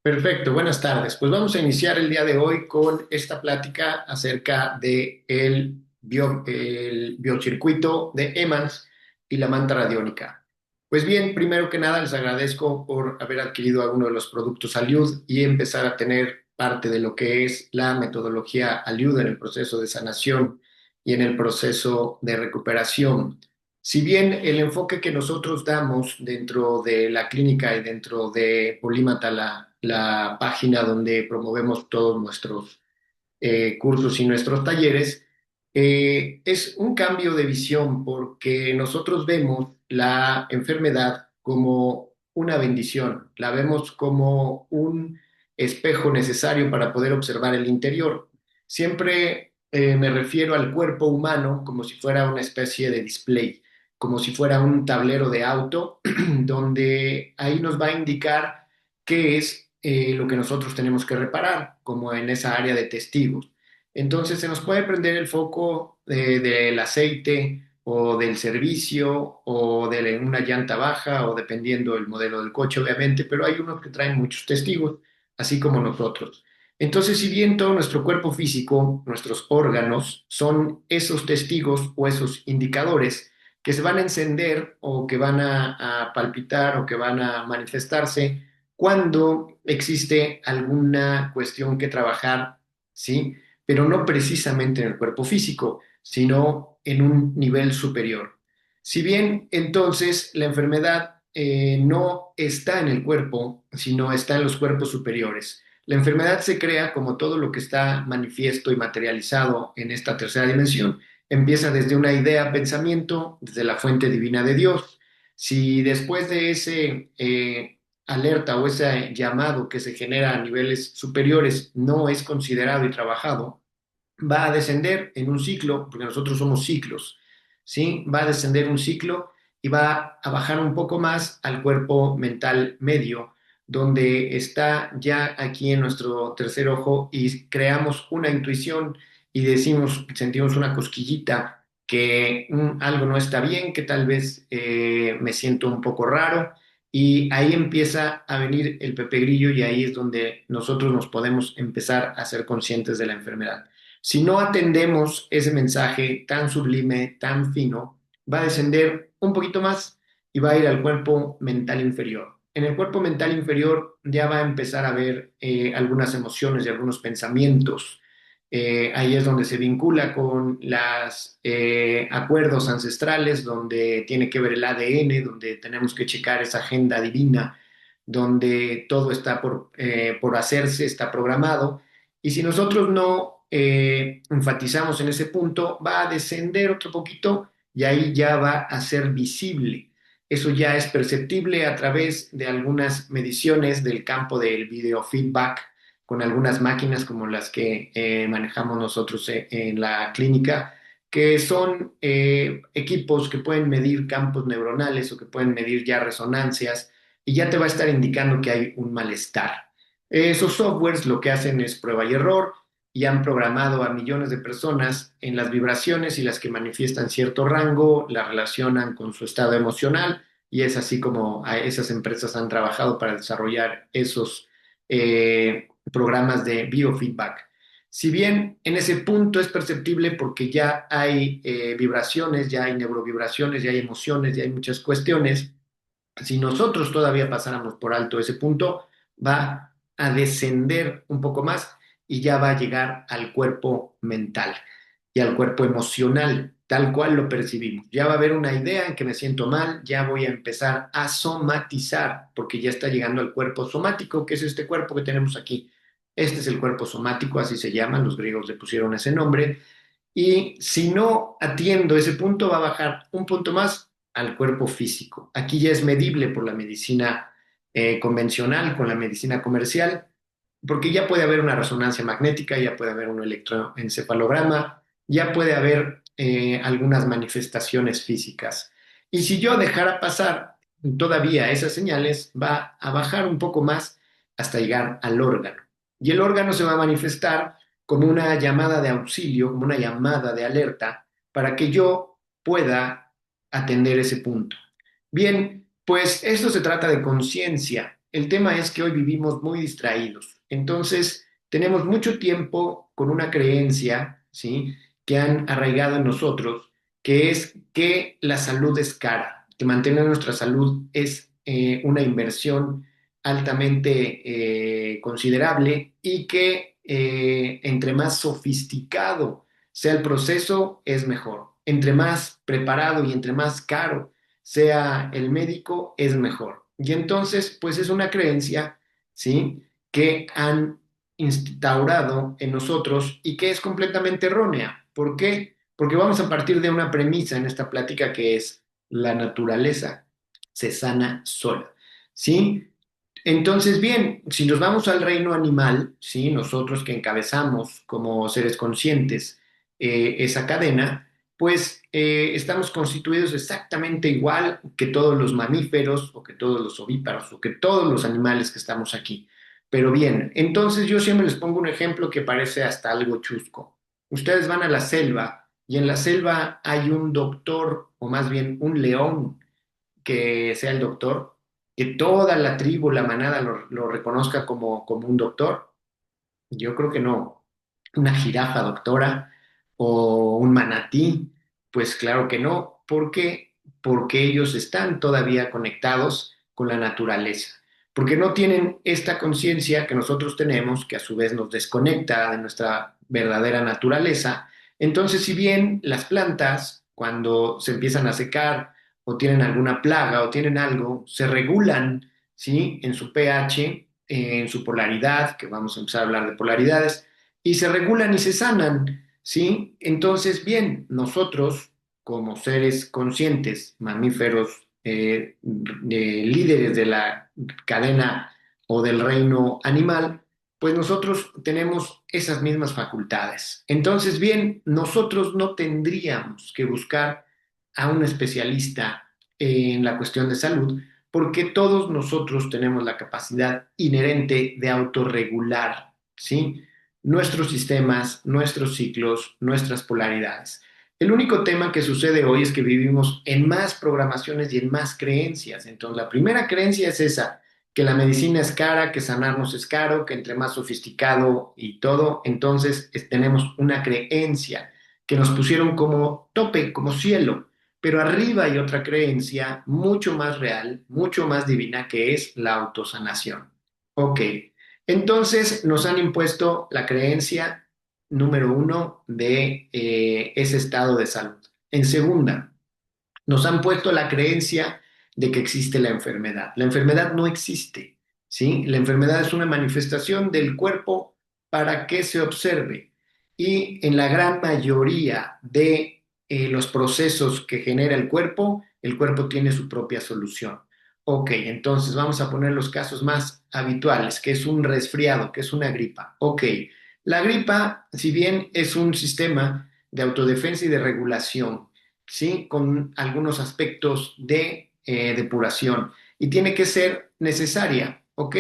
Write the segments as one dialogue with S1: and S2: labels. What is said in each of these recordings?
S1: Perfecto, buenas tardes. Pues vamos a iniciar el día de hoy con esta plática acerca de el biocircuito de Emmans y la manta radiónica. Pues bien, primero que nada les agradezco por haber adquirido alguno de los productos Aliud y empezar a tener parte de lo que es la metodología Aliud en el proceso de sanación y en el proceso de recuperación. Si bien el enfoque que nosotros damos dentro de la clínica y dentro de Polímata, la página donde promovemos todos nuestros cursos y nuestros talleres, es un cambio de visión porque nosotros vemos la enfermedad como una bendición, la vemos como un espejo necesario para poder observar el interior. Siempre me refiero al cuerpo humano como si fuera una especie de display, como si fuera un tablero de auto, donde ahí nos va a indicar qué es lo que nosotros tenemos que reparar, como en esa área de testigos. Entonces se nos puede prender el foco del aceite o del servicio o de una llanta baja o dependiendo del modelo del coche, obviamente, pero hay unos que traen muchos testigos, así como nosotros. Entonces, si bien todo nuestro cuerpo físico, nuestros órganos, son esos testigos o esos indicadores que se van a encender o que van a palpitar o que van a manifestarse cuando existe alguna cuestión que trabajar, ¿sí? Pero no precisamente en el cuerpo físico, sino en un nivel superior. Si bien entonces la enfermedad no está en el cuerpo, sino está en los cuerpos superiores. La enfermedad se crea como todo lo que está manifiesto y materializado en esta tercera dimensión. Empieza desde una idea, pensamiento, desde la fuente divina de Dios. Si después de ese alerta o ese llamado que se genera a niveles superiores no es considerado y trabajado, va a descender en un ciclo, porque nosotros somos ciclos, ¿sí? Va a descender un ciclo y va a bajar un poco más al cuerpo mental medio, donde está ya aquí en nuestro tercer ojo y creamos una intuición y decimos, sentimos una cosquillita que algo no está bien, que tal vez me siento un poco raro. Y ahí empieza a venir el Pepe Grillo y ahí es donde nosotros nos podemos empezar a ser conscientes de la enfermedad. Si no atendemos ese mensaje tan sublime, tan fino, va a descender un poquito más y va a ir al cuerpo mental inferior. En el cuerpo mental inferior ya va a empezar a ver algunas emociones y algunos pensamientos. Ahí es donde se vincula con los acuerdos ancestrales, donde tiene que ver el ADN, donde tenemos que checar esa agenda divina, donde todo está por hacerse, está programado y si nosotros no enfatizamos en ese punto, va a descender otro poquito y ahí ya va a ser visible. Eso ya es perceptible a través de algunas mediciones del campo del biofeedback con algunas máquinas como las que manejamos nosotros en la clínica, que son equipos que pueden medir campos neuronales o que pueden medir ya resonancias y ya te va a estar indicando que hay un malestar. Esos softwares lo que hacen es prueba y error y han programado a millones de personas en las vibraciones y las que manifiestan cierto rango, la relacionan con su estado emocional y es así como a esas empresas han trabajado para desarrollar esos programas de biofeedback. Si bien en ese punto es perceptible porque ya hay vibraciones, ya hay neurovibraciones, ya hay emociones, ya hay muchas cuestiones, si nosotros todavía pasáramos por alto ese punto, va a descender un poco más y ya va a llegar al cuerpo mental y al cuerpo emocional, tal cual lo percibimos. Ya va a haber una idea en que me siento mal, ya voy a empezar a somatizar, porque ya está llegando al cuerpo somático, que es este cuerpo que tenemos aquí. Este es el cuerpo somático, así se llama, los griegos le pusieron ese nombre, y si no atiendo ese punto, va a bajar un punto más al cuerpo físico. Aquí ya es medible por la medicina convencional, con la medicina comercial, porque ya puede haber una resonancia magnética, ya puede haber un electroencefalograma, ya puede haber algunas manifestaciones físicas. Y si yo dejara pasar todavía esas señales, va a bajar un poco más hasta llegar al órgano. Y el órgano se va a manifestar como una llamada de auxilio, como una llamada de alerta, para que yo pueda atender ese punto. Bien, pues esto se trata de conciencia. el tema es que hoy vivimos muy distraídos. Entonces, tenemos mucho tiempo con una creencia, ¿sí? Que han arraigado en nosotros, que es que la salud es cara, que mantener nuestra salud es una inversión altamente considerable y que entre más sofisticado sea el proceso, es mejor. Entre más preparado y entre más caro sea el médico, es mejor. Y entonces, pues es una creencia, ¿sí? Que han instaurado en nosotros y que es completamente errónea. ¿Por qué? Porque vamos a partir de una premisa en esta plática que es la naturaleza se sana sola, ¿sí? Entonces, bien, si nos vamos al reino animal, ¿sí? Nosotros que encabezamos como seres conscientes esa cadena, pues estamos constituidos exactamente igual que todos los mamíferos o que todos los ovíparos o que todos los animales que estamos aquí. Pero bien, entonces yo siempre les pongo un ejemplo que parece hasta algo chusco. Ustedes van a la selva y en la selva hay un doctor o más bien un león que sea el doctor, que toda la tribu, la manada lo reconozca como un doctor. Yo creo que no. Una jirafa doctora o un manatí, pues claro que no. ¿Por qué? Porque ellos están todavía conectados con la naturaleza. Porque no tienen esta conciencia que nosotros tenemos, que a su vez nos desconecta de nuestra verdadera naturaleza. Entonces, si bien las plantas, cuando se empiezan a secar o tienen alguna plaga o tienen algo, se regulan, ¿sí? En su pH, en su polaridad, que vamos a empezar a hablar de polaridades, y se regulan y se sanan, ¿sí? Entonces, bien, nosotros como seres conscientes, mamíferos, líderes de la cadena o del reino animal, pues nosotros tenemos esas mismas facultades. Entonces, bien, nosotros no tendríamos que buscar a un especialista en la cuestión de salud, porque todos nosotros tenemos la capacidad inherente de autorregular, ¿sí? Nuestros sistemas, nuestros ciclos, nuestras polaridades. El único tema que sucede hoy es que vivimos en más programaciones y en más creencias. Entonces, la primera creencia es esa, que la medicina es cara, que sanarnos es caro, que entre más sofisticado y todo, entonces tenemos una creencia que nos pusieron como tope, como cielo. Pero arriba hay otra creencia mucho más real, mucho más divina, que es la autosanación. Ok, entonces nos han impuesto la creencia número uno de ese estado de salud. En segunda, nos han puesto la creencia de que existe la enfermedad. La enfermedad no existe, ¿sí? La enfermedad es una manifestación del cuerpo para que se observe. Y en la gran mayoría de los procesos que genera el cuerpo tiene su propia solución. Ok, entonces vamos a poner los casos más habituales, que es un resfriado, que es una gripa. Ok, la gripa, si bien es un sistema de autodefensa y de regulación, ¿sí? Con algunos aspectos de depuración y tiene que ser necesaria, ¿ok?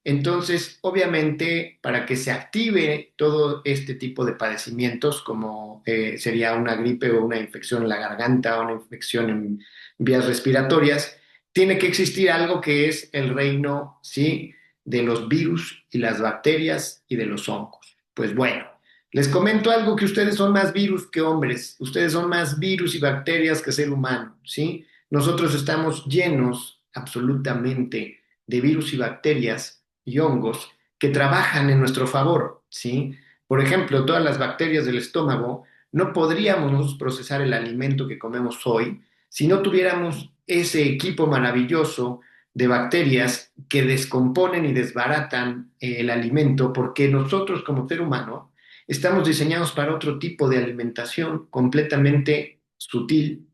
S1: Entonces, obviamente, para que se active todo este tipo de padecimientos, como sería una gripe o una infección en la garganta o una infección en vías respiratorias, tiene que existir algo que es el reino, ¿sí? De los virus y las bacterias y de los hongos. Pues bueno, les comento algo que ustedes son más virus que hombres, ustedes son más virus y bacterias que ser humano, ¿sí? Nosotros estamos llenos absolutamente de virus y bacterias y hongos que trabajan en nuestro favor, ¿sí? Por ejemplo, todas las bacterias del estómago, no podríamos procesar el alimento que comemos hoy si no tuviéramos ese equipo maravilloso de bacterias que descomponen y desbaratan el alimento, porque nosotros como ser humano estamos diseñados para otro tipo de alimentación completamente sutil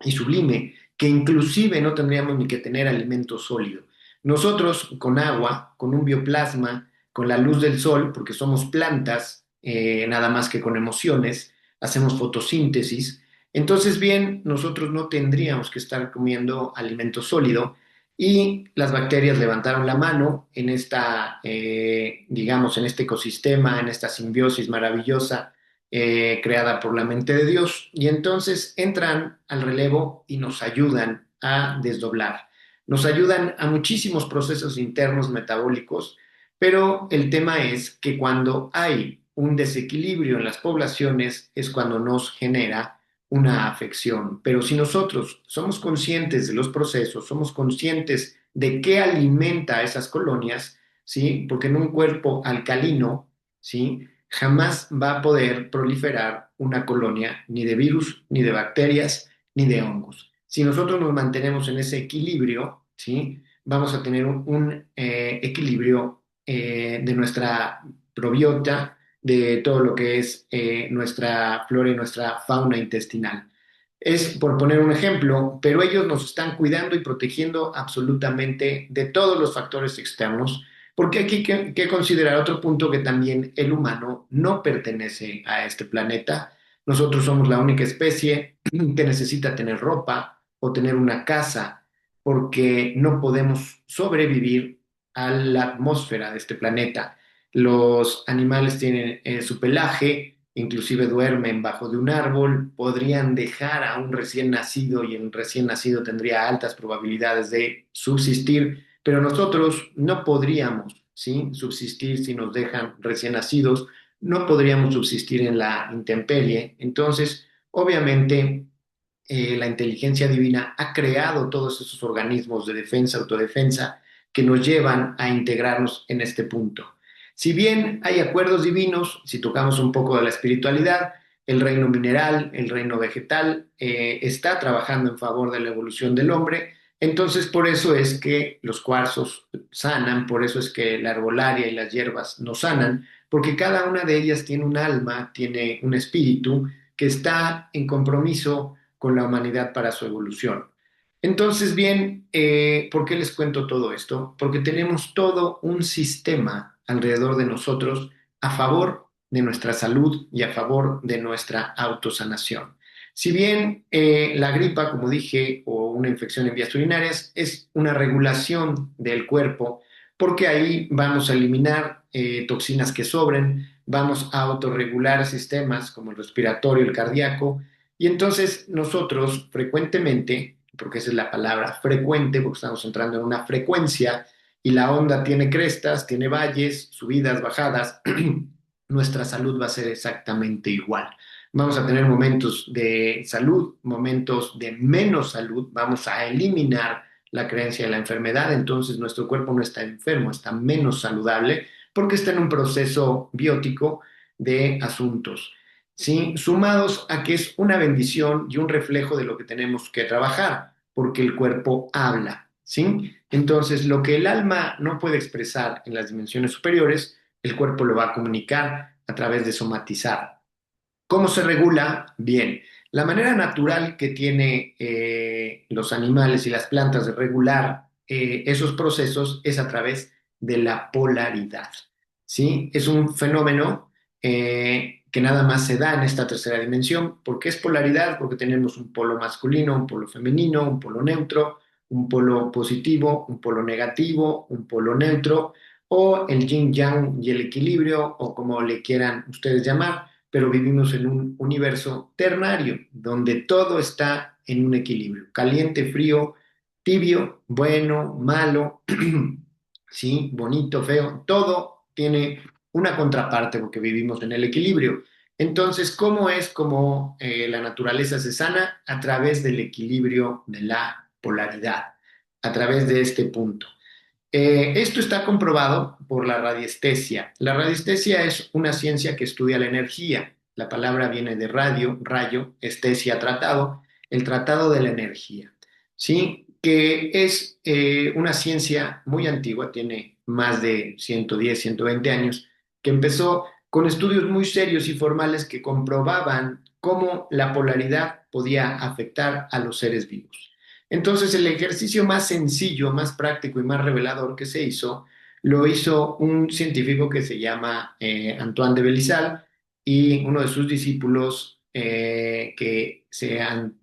S1: y sublime, que inclusive no tendríamos ni que tener alimento sólido. Nosotros con agua, con un bioplasma, con la luz del sol, porque somos plantas, nada más que con emociones, hacemos fotosíntesis. Entonces, bien, nosotros no tendríamos que estar comiendo alimento sólido y las bacterias levantaron la mano en esta, digamos, en este ecosistema, en esta simbiosis maravillosa creada por la mente de Dios, y entonces entran al relevo y nos ayudan a desdoblar. nos ayudan a muchísimos procesos internos metabólicos, pero el tema es que cuando hay un desequilibrio en las poblaciones es cuando nos genera una afección. Pero si nosotros somos conscientes de los procesos, somos conscientes de qué alimenta a esas colonias, ¿sí? Porque en un cuerpo alcalino, ¿sí? Jamás va a poder proliferar una colonia ni de virus, ni de bacterias, ni de hongos. Si nosotros nos mantenemos en ese equilibrio, ¿sí? Vamos a tener un equilibrio de nuestra probiota, de todo lo que es nuestra flora y nuestra fauna intestinal. Es por poner un ejemplo, pero ellos nos están cuidando y protegiendo absolutamente de todos los factores externos, porque hay que considerar otro punto que también el humano no pertenece a este planeta. Nosotros somos la única especie que necesita tener ropa o tener una casa, porque no podemos sobrevivir a la atmósfera de este planeta. Los animales tienen su pelaje, inclusive duermen bajo de un árbol, podrían dejar a un recién nacido y el recién nacido tendría altas probabilidades de subsistir, pero nosotros no podríamos, ¿sí? Subsistir si nos dejan recién nacidos, no podríamos subsistir en la intemperie. Entonces, obviamente, la inteligencia divina ha creado todos esos organismos de defensa, autodefensa, que nos llevan a integrarnos en este punto. Si bien hay acuerdos divinos, si tocamos un poco de la espiritualidad, el reino mineral, el reino vegetal, está trabajando en favor de la evolución del hombre. Entonces, por eso es que los cuarzos sanan, por eso es que la herbolaria y las hierbas nos sanan, porque cada una de ellas tiene un alma, tiene un espíritu que está en compromiso con la humanidad para su evolución. Entonces, bien, ¿por qué les cuento todo esto? Porque tenemos todo un sistema alrededor de nosotros a favor de nuestra salud y a favor de nuestra autosanación. Si bien la gripa, como dije, o una infección en vías urinarias es una regulación del cuerpo, porque ahí vamos a eliminar toxinas que sobren, vamos a autorregular sistemas como el respiratorio, el cardíaco, y entonces nosotros frecuentemente, porque esa es la palabra frecuente, porque estamos entrando en una frecuencia y la onda tiene crestas, tiene valles, subidas, bajadas, nuestra salud va a ser exactamente igual. Vamos a tener momentos de salud, momentos de menos salud, vamos a eliminar la creencia de la enfermedad, entonces nuestro cuerpo no está enfermo, está menos saludable porque está en un proceso biótico de asuntos. ¿Sí? Sumados a que es una bendición y un reflejo de lo que tenemos que trabajar, porque el cuerpo habla, ¿sí? Entonces, lo que el alma no puede expresar en las dimensiones superiores, el cuerpo lo va a comunicar a través de somatizar. ¿Cómo se regula? Bien, la manera natural que tiene los animales y las plantas de regular esos procesos es a través de la polaridad. ¿Sí? Es un fenómeno que nada más se da en esta tercera dimensión. ¿Por qué es polaridad? Porque tenemos un polo masculino, un polo femenino, un polo neutro, un polo positivo, un polo negativo, un polo neutro, o el yin yang y el equilibrio, o como le quieran ustedes llamar, pero vivimos en un universo ternario, donde todo está en un equilibrio, caliente, frío, tibio, bueno, malo, sí, bonito, feo, todo tiene una contraparte porque vivimos en el equilibrio. Entonces, ¿cómo es como la naturaleza se sana? A través del equilibrio de la polaridad, a través de este punto. Esto está comprobado por la radiestesia. La radiestesia es una ciencia que estudia la energía. La palabra viene de radio, rayo, estesia, tratado, el tratado de la energía, ¿sí? Que es una ciencia muy antigua, tiene más de 110, 120 años, que empezó con estudios muy serios y formales que comprobaban cómo la polaridad podía afectar a los seres vivos. Entonces, el ejercicio más sencillo, más práctico y más revelador que se hizo, lo hizo un científico que se llama Antoine de Belizal y uno de sus discípulos que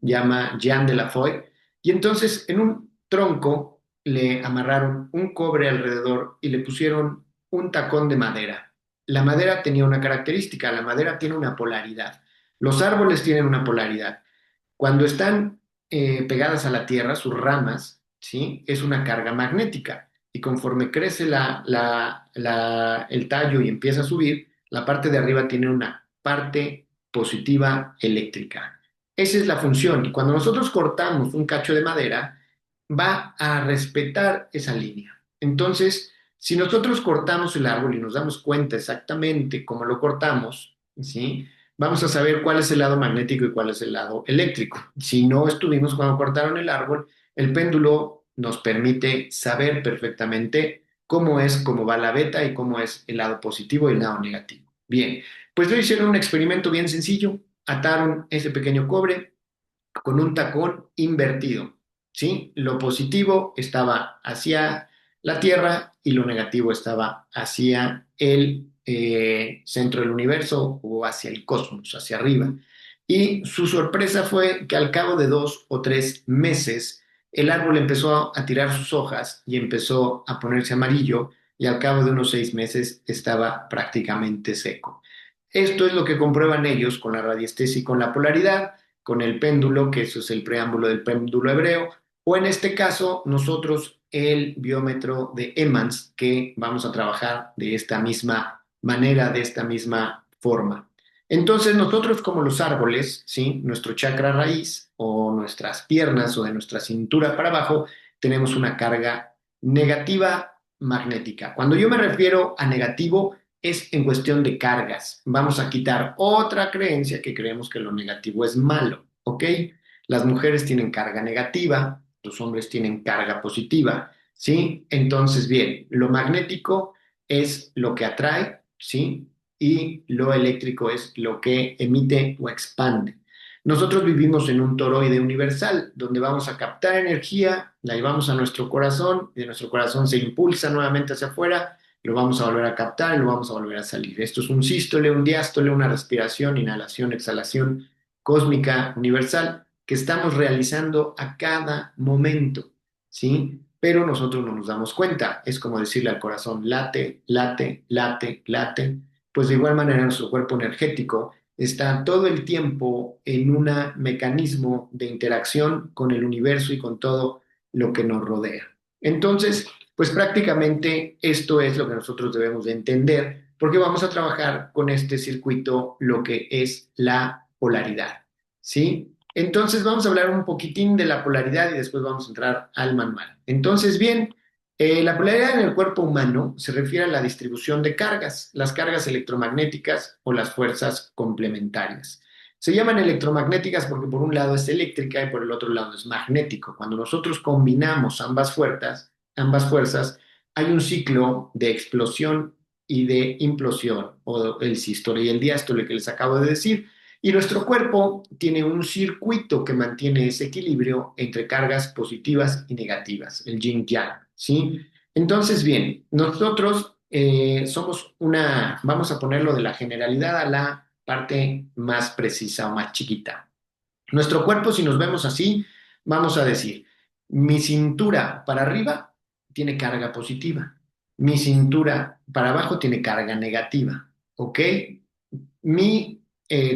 S1: llama Jean de la Foy. Y entonces, en un tronco le amarraron un cobre alrededor y le pusieron un tacón de madera. La madera tenía una característica, la madera tiene una polaridad. Los árboles tienen una polaridad. Cuando están pegadas a la tierra, sus ramas, ¿sí? Es una carga magnética. Y conforme crece el tallo y empieza a subir, la parte de arriba tiene una parte positiva eléctrica. Esa es la función. Y cuando nosotros cortamos un cacho de madera, va a respetar esa línea. Entonces, si nosotros cortamos el árbol y nos damos cuenta exactamente cómo lo cortamos, ¿sí? Vamos a saber cuál es el lado magnético y cuál es el lado eléctrico. Si no estuvimos cuando cortaron el árbol, el péndulo nos permite saber perfectamente cómo va la beta y cómo es el lado positivo y el lado negativo. Bien, pues ellos hicieron un experimento bien sencillo, ataron ese pequeño cobre con un tacón invertido, ¿sí? Lo positivo estaba hacia la Tierra y lo negativo estaba hacia el centro del universo o hacia el cosmos, hacia arriba. Y su sorpresa fue que al cabo de 2 o 3 meses, el árbol empezó a tirar sus hojas y empezó a ponerse amarillo y al cabo de unos 6 meses estaba prácticamente seco. Esto es lo que comprueban ellos con la radiestesia y con la polaridad, con el péndulo, que eso es el preámbulo del péndulo hebreo, o en este caso nosotros el biómetro de Emmans, que vamos a trabajar de esta misma manera, de esta misma forma. Entonces nosotros como los árboles, ¿sí? Nuestro chakra raíz o nuestras piernas o de nuestra cintura para abajo, tenemos una carga negativa magnética. Cuando yo me refiero a negativo, es en cuestión de cargas. Vamos a quitar otra creencia que creemos que lo negativo es malo, ¿ok? Las mujeres tienen carga negativa, los hombres tienen carga positiva, ¿sí? Entonces, bien, lo magnético es lo que atrae, ¿sí? Y lo eléctrico es lo que emite o expande. Nosotros vivimos en un toroide universal, donde vamos a captar energía, la llevamos a nuestro corazón, y de nuestro corazón se impulsa nuevamente hacia afuera, lo vamos a volver a captar y lo vamos a volver a salir. Esto es un sístole, un diástole, una respiración, inhalación, exhalación cósmica universal que estamos realizando a cada momento, ¿sí? Pero nosotros no nos damos cuenta. Es como decirle al corazón, late, late, late, late. Pues de igual manera nuestro cuerpo energético está todo el tiempo en un mecanismo de interacción con el universo y con todo lo que nos rodea. Entonces, pues prácticamente esto es lo que nosotros debemos de entender, porque vamos a trabajar con este circuito lo que es la polaridad, ¿sí? Entonces vamos a hablar un poquitín de la polaridad y después vamos a entrar al manual. Entonces, bien, la polaridad en el cuerpo humano se refiere a la distribución de cargas, las cargas electromagnéticas o las fuerzas complementarias. Se llaman electromagnéticas porque por un lado es eléctrica y por el otro lado es magnético. Cuando nosotros combinamos ambas fuerzas, hay un ciclo de explosión y de implosión, o el sístole y el diástole que les acabo de decir. Y nuestro cuerpo tiene un circuito que mantiene ese equilibrio entre cargas positivas y negativas, el yin-yang, ¿sí? Entonces, bien, nosotros somos vamos a ponerlo de la generalidad a la parte más precisa o más chiquita. Nuestro cuerpo, si nos vemos así, vamos a decir, mi cintura para arriba tiene carga positiva, mi cintura para abajo tiene carga negativa, ¿ok? Mi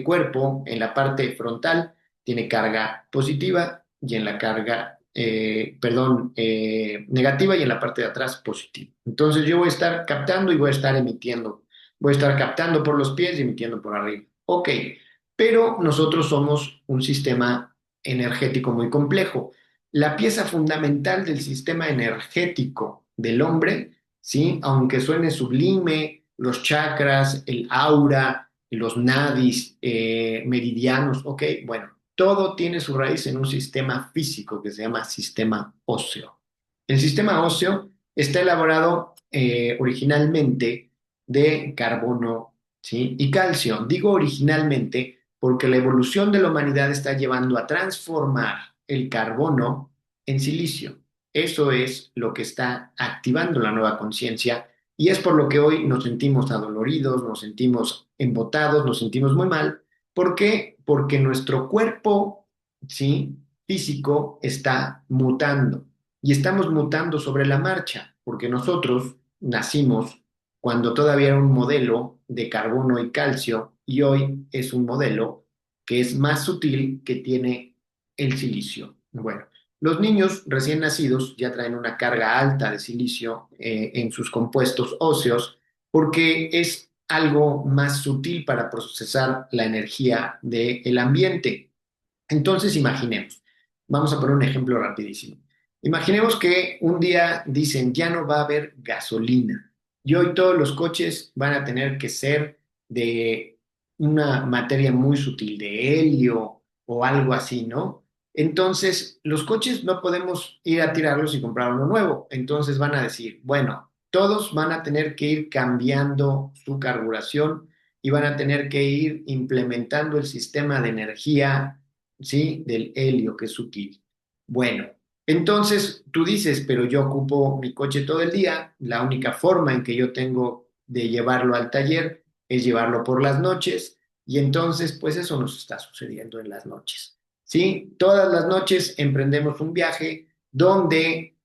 S1: cuerpo en la parte frontal tiene carga positiva y en la carga, perdón, negativa y en la parte de atrás positiva. Entonces yo voy a estar captando y voy a estar emitiendo. Voy a estar captando por los pies y emitiendo por arriba. Ok, pero nosotros somos un sistema energético muy complejo. La pieza fundamental del sistema energético del hombre, ¿sí? Aunque suene sublime, los chakras, el aura, los nadis, meridianos, ok, bueno, todo tiene su raíz en un sistema físico que se llama sistema óseo. El sistema óseo está elaborado originalmente de carbono, ¿sí? Y calcio. Digo originalmente porque la evolución de la humanidad está llevando a transformar el carbono en silicio. Eso es lo que está activando la nueva conciencia y es por lo que hoy nos sentimos adoloridos, nos sentimos embotados, nos sentimos muy mal. ¿Por qué? Porque nuestro cuerpo, ¿sí? Físico está mutando y estamos mutando sobre la marcha, porque nosotros nacimos cuando todavía era un modelo de carbono y calcio y hoy es un modelo que es más sutil que tiene el silicio. Bueno, Los niños recién nacidos ya traen una carga alta de silicio en sus compuestos óseos porque es algo más sutil para procesar la energía del ambiente. Entonces, imaginemos, vamos a poner un ejemplo rapidísimo. Imaginemos que un día dicen, ya no va a haber gasolina y hoy todos los coches van a tener que ser de una materia muy sutil, de helio o algo así, ¿no? Entonces, los coches no podemos ir a tirarlos y comprar uno nuevo. Entonces van a decir, bueno, todos van a tener que ir cambiando su carburación y van a tener que ir implementando el sistema de energía, ¿sí? Del helio, que es sutil. Bueno, entonces tú dices, pero yo ocupo mi coche todo el día, la única forma en que yo tengo de llevarlo al taller es llevarlo por las noches, y entonces pues eso nos está sucediendo en las noches, ¿sí? Todas las noches emprendemos un viaje donde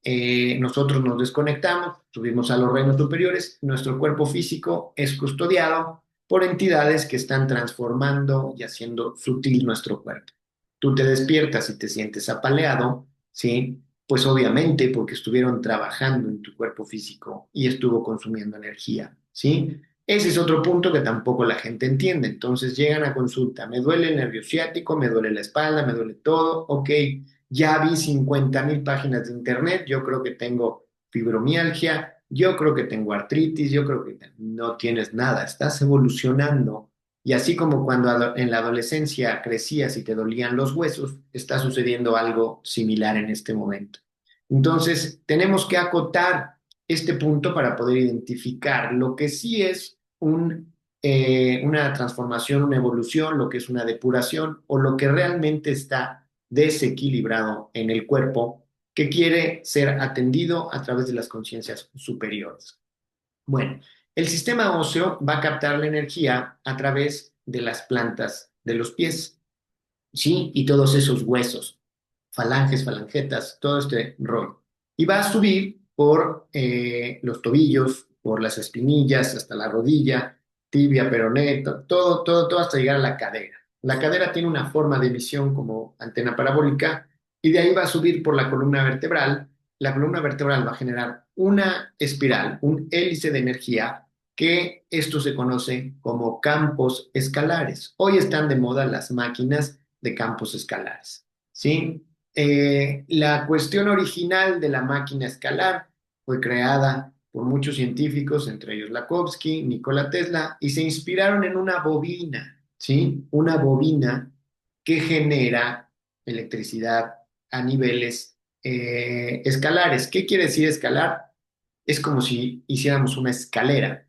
S1: nosotros nos desconectamos, subimos a los reinos superiores, nuestro cuerpo físico es custodiado por entidades que están transformando y haciendo sutil nuestro cuerpo. Tú te despiertas y te sientes apaleado, ¿sí? Pues obviamente porque estuvieron trabajando en tu cuerpo físico y estuvo consumiendo energía, ¿sí? Ese es otro punto que tampoco la gente entiende. Entonces llegan a consulta, me duele el nervio ciático, me duele la espalda, me duele todo, ok, ya vi 50,000 páginas de internet, yo creo que tengo fibromialgia, yo creo que tengo artritis, yo creo que no tienes nada, estás evolucionando. Y así como cuando en la adolescencia crecías y te dolían los huesos, está sucediendo algo similar en este momento. Entonces, tenemos que acotar este punto para poder identificar lo que sí es una transformación, una evolución, lo que es una depuración o lo que realmente está desequilibrado en el cuerpo que quiere ser atendido a través de las conciencias superiores. Bueno, el sistema óseo va a captar la energía a través de las plantas de los pies, ¿sí? Y todos esos huesos, falanges, falangetas, todo este rollo. Y va a subir por los tobillos, por las espinillas, hasta la rodilla, tibia, peroné, todo hasta llegar a la cadera. La cadera tiene una forma de emisión como antena parabólica y de ahí va a subir por la columna vertebral. La columna vertebral va a generar una espiral, un hélice de energía que esto se conoce como campos escalares. Hoy están de moda las máquinas de campos escalares, ¿sí? La cuestión original de la máquina escalar fue creada por muchos científicos, entre ellos Lakowski, Nikola Tesla, y se inspiraron en una bobina, ¿sí? Una bobina que genera electricidad a niveles escalares. ¿Qué quiere decir escalar? Es como si hiciéramos una escalera.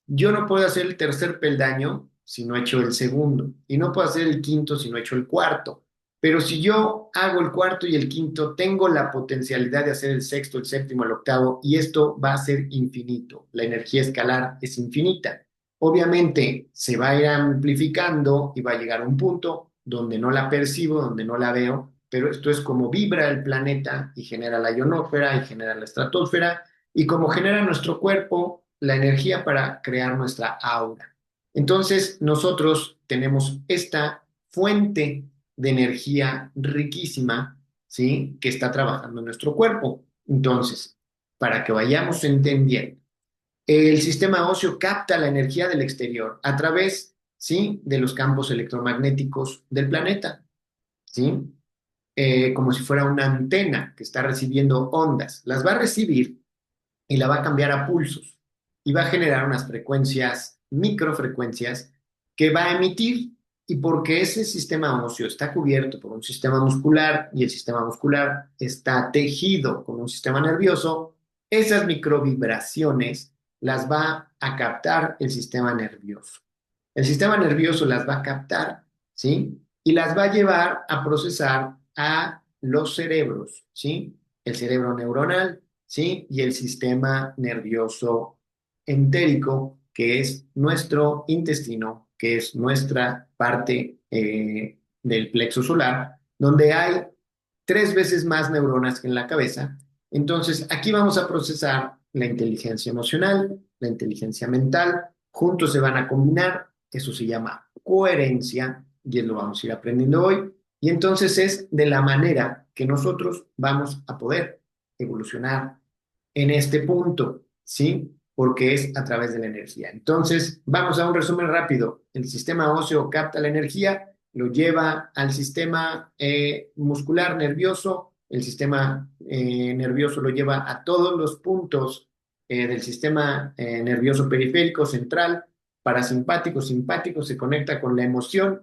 S1: Yo no puedo hacer el tercer peldaño si no he hecho el segundo, y no puedo hacer el quinto si no he hecho el cuarto. Pero si yo hago el cuarto y el quinto, tengo la potencialidad de hacer el sexto, el séptimo, el octavo, y esto va a ser infinito. La energía escalar es infinita. Obviamente se va a ir amplificando y va a llegar a un punto donde no la percibo, donde no la veo, pero esto es como vibra el planeta y genera la ionósfera y genera la estratosfera y como genera nuestro cuerpo la energía para crear nuestra aura. Entonces, nosotros tenemos esta fuente de energía riquísima, ¿sí? Que está trabajando en nuestro cuerpo. Entonces, para que vayamos entendiendo, el sistema óseo capta la energía del exterior a través, ¿sí? De los campos electromagnéticos del planeta, ¿sí? Como si fuera una antena que está recibiendo ondas. Las va a recibir y la va a cambiar a pulsos y va a generar unas frecuencias, microfrecuencias que va a emitir. Y porque ese sistema óseo está cubierto por un sistema muscular y el sistema muscular está tejido con un sistema nervioso, esas microvibraciones las va a captar el sistema nervioso. El sistema nervioso las va a captar, ¿sí? Y las va a llevar a procesar a los cerebros, ¿sí? El cerebro neuronal, ¿sí? Y el sistema nervioso entérico, que es nuestro intestino, que es nuestra parte del plexo solar, donde hay 3 veces más neuronas que en la cabeza. Entonces, aquí vamos a procesar la inteligencia emocional, la inteligencia mental, juntos se van a combinar, eso se llama coherencia, y lo vamos a ir aprendiendo hoy. Y entonces es de la manera que nosotros vamos a poder evolucionar en este punto, ¿sí? Porque es a través de la energía. Entonces, vamos a un resumen rápido. El sistema óseo capta la energía, lo lleva al sistema muscular nervioso, el sistema nervioso lo lleva a todos los puntos del sistema nervioso periférico, central, parasimpático, simpático, se conecta con la emoción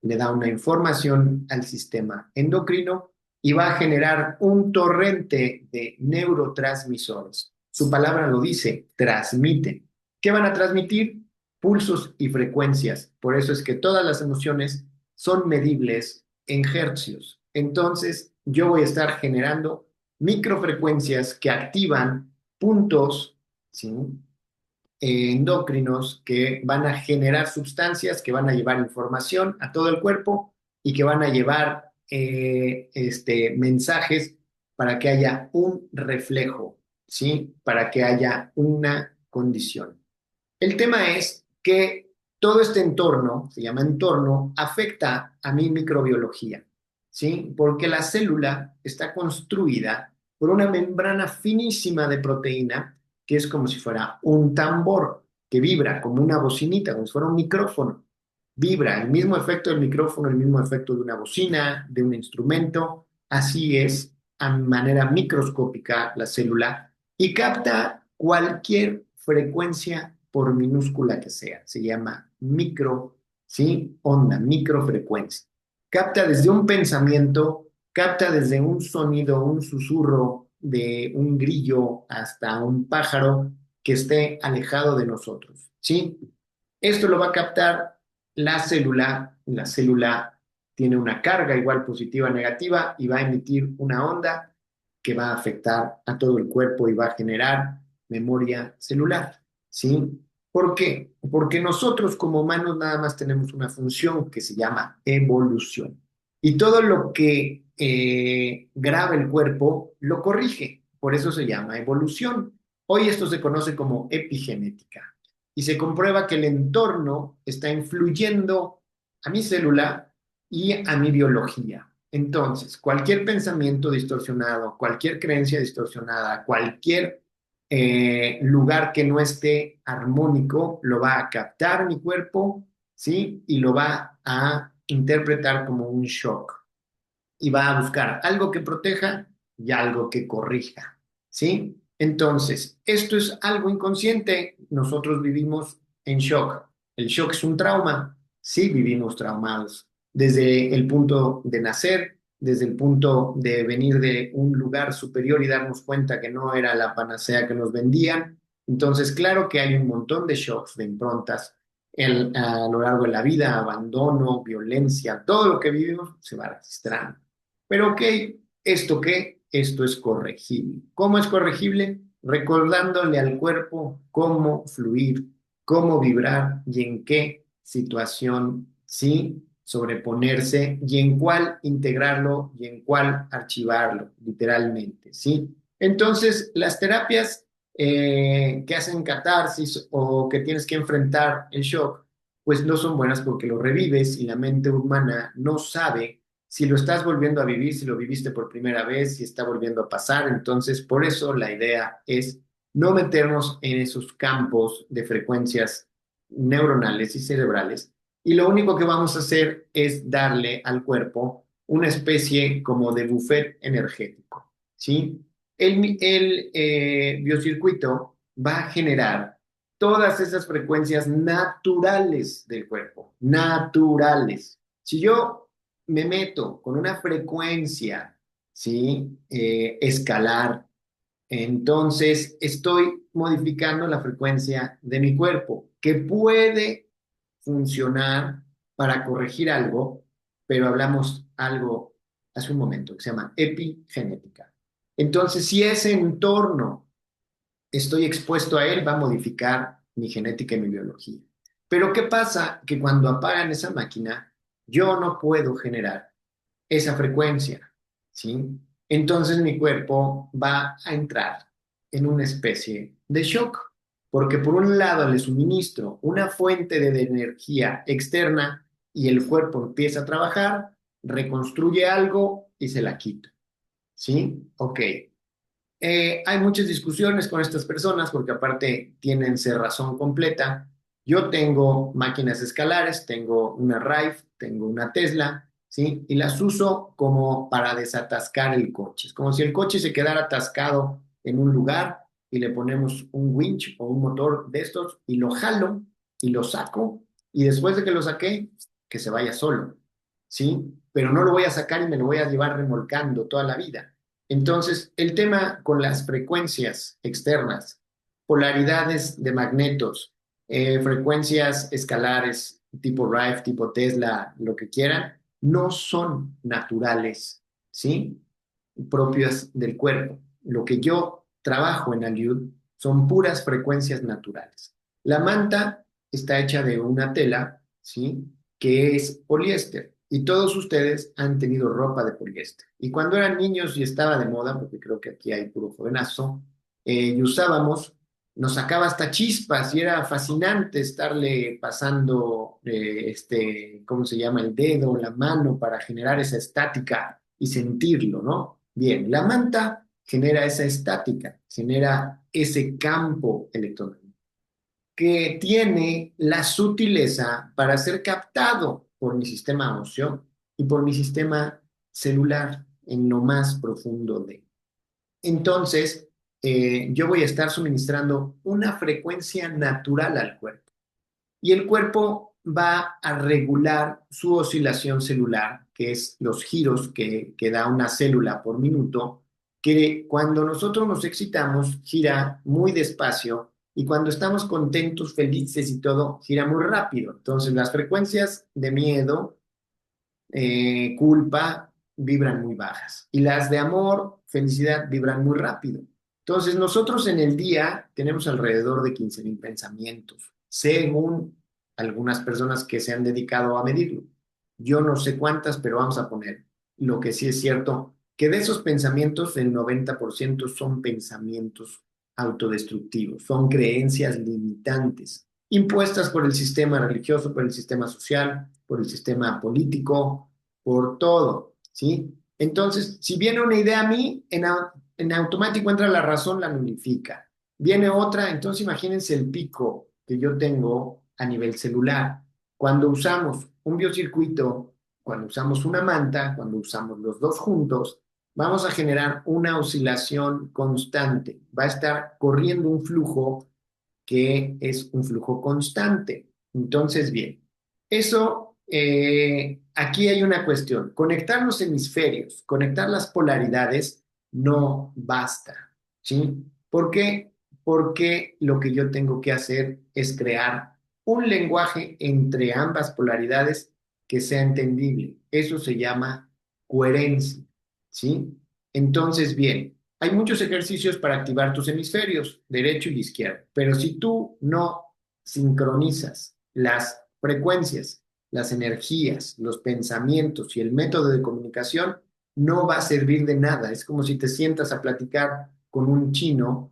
S1: le da una información al sistema endocrino y va a generar un torrente de neurotransmisores. Su palabra lo dice, transmiten. ¿Qué van a transmitir? Pulsos y frecuencias. Por eso es que todas las emociones son medibles en hercios. Entonces, yo voy a estar generando microfrecuencias que activan puntos, ¿sí? Endocrinos que van a generar sustancias que van a llevar información a todo el cuerpo y que van a llevar mensajes para que haya un reflejo, ¿sí? Para que haya una condición. El tema es que todo este entorno, se llama entorno, afecta a mi microbiología, ¿sí? Porque la célula está construida por una membrana finísima de proteína que es como si fuera un tambor que vibra como una bocinita, como si fuera un micrófono. Vibra, el mismo efecto del micrófono, el mismo efecto de una bocina, de un instrumento. Así es, a manera microscópica, la célula y capta cualquier frecuencia por minúscula que sea. Se llama micro, ¿sí? Onda, microfrecuencia. Capta desde un pensamiento, capta desde un sonido, un susurro de un grillo hasta un pájaro que esté alejado de nosotros, ¿sí? Esto lo va a captar la célula tiene una carga igual positiva o negativa y va a emitir una onda que va a afectar a todo el cuerpo y va a generar memoria celular, ¿sí? ¿Por qué? Porque nosotros como humanos nada más tenemos una función que se llama evolución. Y todo lo que graba el cuerpo lo corrige. Por eso se llama evolución. Hoy esto se conoce como epigenética. Y se comprueba que el entorno está influyendo a mi célula y a mi biología. Entonces, cualquier pensamiento distorsionado, cualquier creencia distorsionada, cualquier lugar que no esté armónico, lo va a captar mi cuerpo, ¿sí? Y lo va a interpretar como un shock. Y va a buscar algo que proteja y algo que corrija, ¿sí? Entonces, esto es algo inconsciente. Nosotros vivimos en shock. El shock es un trauma. Sí, vivimos traumados desde el punto de nacer, desde el punto de venir de un lugar superior y darnos cuenta que no era la panacea que nos vendían. Entonces, claro que hay un montón de shocks, de improntas a lo largo de la vida, abandono, violencia, todo lo que vivimos se va registrando. Pero ok, ¿esto qué? Esto es corregible. ¿Cómo es corregible? Recordándole al cuerpo cómo fluir, cómo vibrar y en qué situación, sí, sobreponerse y en cuál integrarlo y en cuál archivarlo, literalmente, ¿sí? Entonces, las terapias que hacen catarsis o que tienes que enfrentar el shock, pues no son buenas porque lo revives y la mente humana no sabe si lo estás volviendo a vivir, si lo viviste por primera vez, si está volviendo a pasar. Entonces, por eso la idea es no meternos en esos campos de frecuencias neuronales y cerebrales. Y lo único que vamos a hacer es darle al cuerpo una especie como de buffet energético, ¿sí? El biocircuito va a generar todas esas frecuencias naturales del cuerpo, naturales. Si yo me meto con una frecuencia, ¿sí? Escalar, entonces estoy modificando la frecuencia de mi cuerpo, que puede funcionar para corregir algo, pero hablamos algo hace un momento que se llama epigenética. Entonces, si ese entorno estoy expuesto a él, va a modificar mi genética y mi biología. Pero ¿qué pasa? Que cuando apagan esa máquina, yo no puedo generar esa frecuencia, ¿sí? Entonces mi cuerpo va a entrar en una especie de shock, porque por un lado le suministro una fuente de energía externa y el cuerpo empieza a trabajar, reconstruye algo y se la quita. ¿Sí? Ok. Hay muchas discusiones con estas personas porque aparte tienen razón completa. Yo tengo máquinas escalares, tengo una Rive, tengo una Tesla, ¿sí? Y las uso como para desatascar el coche. Es como si el coche se quedara atascado en un lugar y le ponemos un winch o un motor de estos y lo jalo y lo saco y después de que lo saqué, que se vaya solo, ¿sí? Pero no lo voy a sacar y me lo voy a llevar remolcando toda la vida. Entonces, el tema con las frecuencias externas, polaridades de magnetos, frecuencias escalares tipo Rife, tipo Tesla, lo que quieran, no son naturales, ¿sí? Propias del cuerpo. Lo que yo trabajo en Aliud son puras frecuencias naturales. La manta está hecha de una tela, ¿sí? Que es poliéster. Y todos ustedes han tenido ropa de poliéster. Y cuando eran niños y estaba de moda, porque creo que aquí hay puro jovenazo, y usábamos, nos sacaba hasta chispas y era fascinante estarle pasando, ¿cómo se llama? El dedo, la mano para generar esa estática y sentirlo, ¿no? Bien, la manta genera esa estática, genera ese campo electromagnético que tiene la sutileza para ser captado por mi sistema óseo y por mi sistema celular en lo más profundo de. Entonces, yo voy a estar suministrando una frecuencia natural al cuerpo y el cuerpo va a regular su oscilación celular, que es los giros que da una célula por minuto, que cuando nosotros nos excitamos gira muy despacio y cuando estamos contentos, felices y todo, gira muy rápido. Entonces las frecuencias de miedo, culpa, vibran muy bajas. Y las de amor, felicidad, vibran muy rápido. Entonces, nosotros en el día tenemos alrededor de 15,000 pensamientos, según algunas personas que se han dedicado a medirlo. Yo no sé cuántas, pero vamos a poner. Lo que sí es cierto, que de esos pensamientos, el 90% son pensamientos autodestructivos, son creencias limitantes, impuestas por el sistema religioso, por el sistema social, por el sistema político, por todo, ¿sí? Entonces, si viene una idea a mí, en automático entra la razón, la nulifica. Viene otra, entonces imagínense el pico que yo tengo a nivel celular. Cuando usamos un biocircuito, cuando usamos una manta, cuando usamos los dos juntos, vamos a generar una oscilación constante. Va a estar corriendo un flujo que es un flujo constante. Entonces, bien, eso, aquí hay una cuestión. Conectar los hemisferios, conectar las polaridades, no basta, ¿sí? ¿Por qué? Porque lo que yo tengo que hacer es crear un lenguaje entre ambas polaridades que sea entendible. Eso se llama coherencia, ¿sí? Entonces, bien, hay muchos ejercicios para activar tus hemisferios, derecho y izquierdo, pero si tú no sincronizas las frecuencias, las energías, los pensamientos y el método de comunicación, no va a servir de nada. Es como si te sientas a platicar con un chino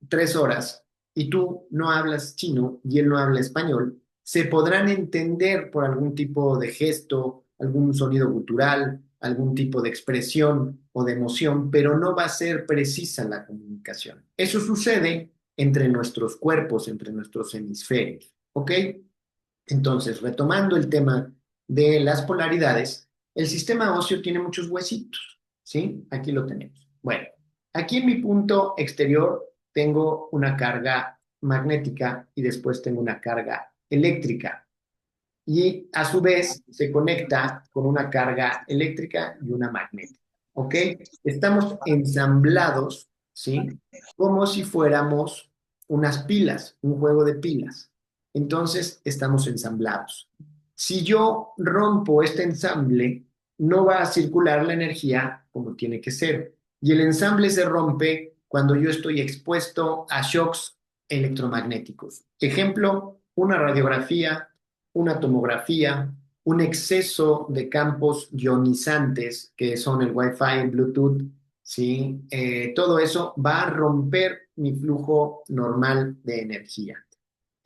S1: 3 horas y tú no hablas chino y él no habla español, se podrán entender por algún tipo de gesto, algún sonido cultural, algún tipo de expresión o de emoción, pero no va a ser precisa la comunicación. Eso sucede entre nuestros cuerpos, entre nuestros hemisferios, ¿ok? Entonces, retomando el tema de las polaridades, el sistema óseo tiene muchos huesitos, ¿sí? Aquí lo tenemos. Bueno, aquí en mi punto exterior tengo una carga magnética y después tengo una carga eléctrica. Y a su vez se conecta con una carga eléctrica y una magnética, ¿ok? Estamos ensamblados, ¿sí? Como si fuéramos unas pilas, un juego de pilas. Entonces estamos ensamblados. Si yo rompo este ensamble, no va a circular la energía como tiene que ser. Y el ensamble se rompe cuando yo estoy expuesto a shocks electromagnéticos. Ejemplo, una radiografía, una tomografía, un exceso de campos ionizantes, que son el Wi-Fi, el Bluetooth, ¿sí? Todo eso va a romper mi flujo normal de energía.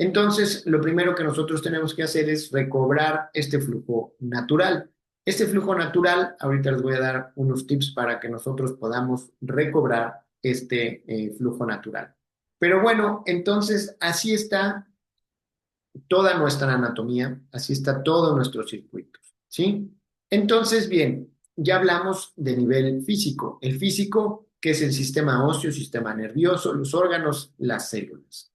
S1: Entonces, lo primero que nosotros tenemos que hacer es recobrar este flujo natural. Este flujo natural, ahorita les voy a dar unos tips para que nosotros podamos recobrar este flujo natural. Pero bueno, entonces así está toda nuestra anatomía, así está todo nuestro circuito, ¿sí? Entonces, bien, ya hablamos de nivel físico. El físico, que es el sistema óseo, sistema nervioso, los órganos, las células.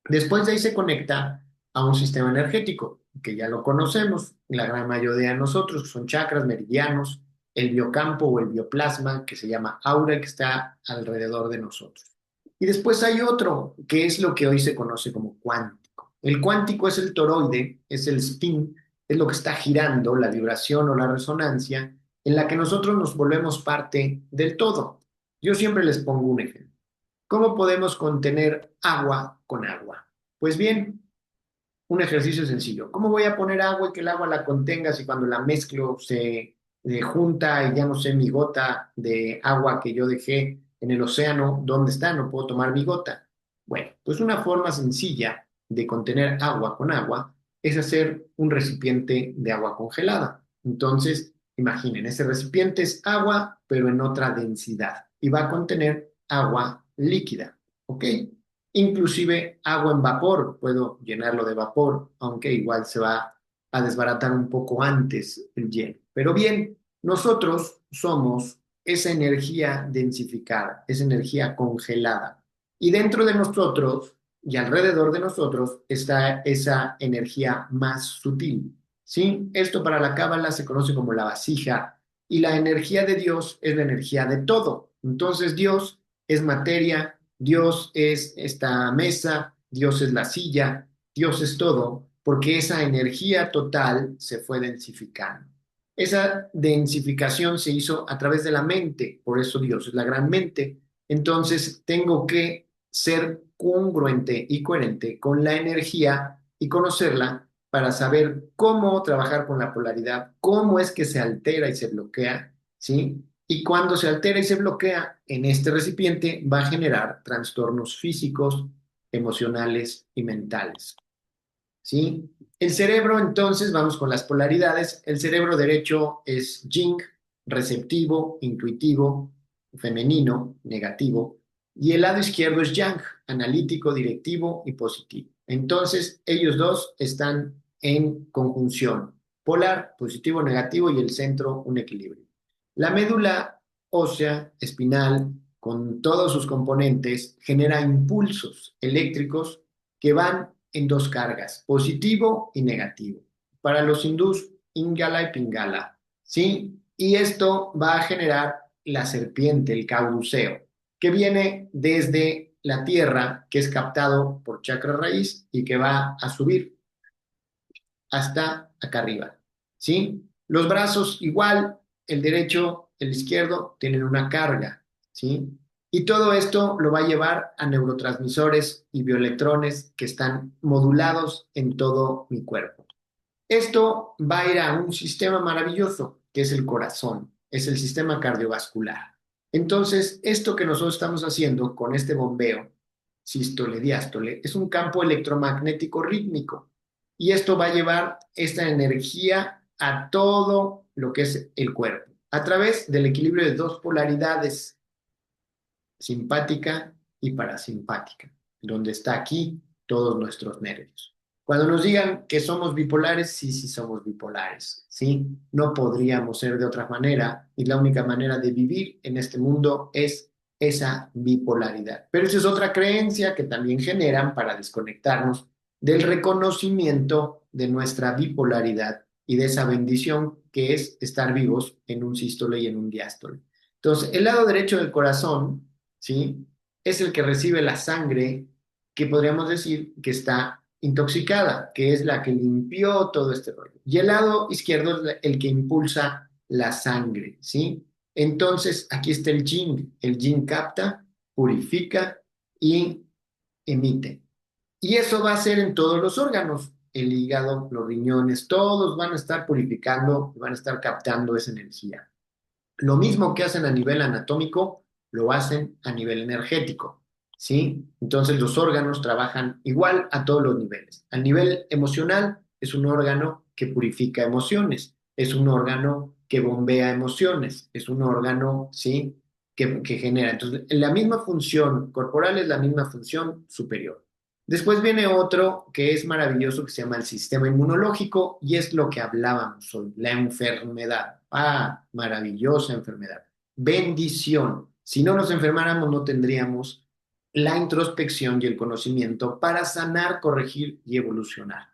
S1: Después de ahí se conecta a un sistema energético, que ya lo conocemos, la gran mayoría de nosotros, que son chakras, meridianos, el biocampo o el bioplasma, que se llama aura, que está alrededor de nosotros. Y después hay otro, que es lo que hoy se conoce como cuántico. El cuántico es el toroide, es el spin, es lo que está girando, la vibración o la resonancia, en la que nosotros nos volvemos parte del todo. Yo siempre les pongo un ejemplo. ¿Cómo podemos contener agua con agua? Pues bien, un ejercicio sencillo. ¿Cómo voy a poner agua y que el agua la contenga si cuando la mezclo se junta y ya no sé mi gota de agua que yo dejé en el océano, ¿dónde está? No puedo tomar mi gota. Bueno, pues una forma sencilla de contener agua con agua es hacer un recipiente de agua congelada. Entonces, imaginen, ese recipiente es agua, pero en otra densidad y va a contener agua líquida, ¿ok? Inclusive agua en vapor, puedo llenarlo de vapor, aunque igual se va a desbaratar un poco antes el lleno. Pero bien, nosotros somos esa energía densificada, esa energía congelada. Y dentro de nosotros y alrededor de nosotros está esa energía más sutil. ¿Sí? Esto para la Cábala se conoce como la vasija y la energía de Dios es la energía de todo. Entonces Dios es materia, Dios es esta mesa, Dios es la silla, Dios es todo, porque esa energía total se fue densificando. Esa densificación se hizo a través de la mente, por eso Dios es la gran mente. Entonces tengo que ser congruente y coherente con la energía y conocerla para saber cómo trabajar con la polaridad, cómo es que se altera y se bloquea, ¿sí? Y cuando se altera y se bloquea en este recipiente, va a generar trastornos físicos, emocionales y mentales. ¿Sí? El cerebro, entonces, vamos con las polaridades. El cerebro derecho es yin, receptivo, intuitivo, femenino, negativo. Y el lado izquierdo es yang, analítico, directivo y positivo. Entonces, ellos dos están en conjunción. Polar, positivo, negativo y el centro, un equilibrio. La médula ósea, espinal, con todos sus componentes, genera impulsos eléctricos que van en dos cargas, positivo y negativo. Para los hindús, Ingala y Pingala, ¿sí? Y esto va a generar la serpiente, el caduceo, que viene desde la tierra, que es captado por chakra raíz y que va a subir hasta acá arriba, ¿sí? Los brazos igual, el derecho, el izquierdo, tienen una carga, ¿sí? Y todo esto lo va a llevar a neurotransmisores y bioelectrones que están modulados en todo mi cuerpo. Esto va a ir a un sistema maravilloso, que es el corazón, es el sistema cardiovascular. Entonces, esto que nosotros estamos haciendo con este bombeo, sístole, diástole, es un campo electromagnético rítmico. Y esto va a llevar esta energía a todo lo que es el cuerpo, a través del equilibrio de dos polaridades, simpática y parasimpática, donde está aquí todos nuestros nervios. Cuando nos digan que somos bipolares, sí, sí somos bipolares, ¿sí? No podríamos ser de otra manera y la única manera de vivir en este mundo es esa bipolaridad. Pero esa es otra creencia que también generan para desconectarnos del reconocimiento de nuestra bipolaridad y de esa bendición que es estar vivos en un sístole y en un diástole. Entonces, el lado derecho del corazón, ¿sí? Es el que recibe la sangre que podríamos decir que está intoxicada, que es la que limpió todo este rollo. Y el lado izquierdo es el que impulsa la sangre, ¿sí? Entonces, aquí está el yin. El yin capta, purifica y emite. Y eso va a ser en todos los órganos, el hígado, los riñones, todos van a estar purificando, van a estar captando esa energía. Lo mismo que hacen a nivel anatómico, lo hacen a nivel energético. ¿sí? Entonces los órganos trabajan igual a todos los niveles. Al nivel emocional es un órgano que purifica emociones, es un órgano que bombea emociones, es un órgano, ¿sí? Que genera. Entonces, la misma función corporal es la misma función superior. Después viene otro que es maravilloso que se llama el sistema inmunológico y es lo que hablábamos hoy, la enfermedad. Ah, maravillosa enfermedad. Bendición. Si no nos enfermáramos, no tendríamos la introspección y el conocimiento para sanar, corregir y evolucionar.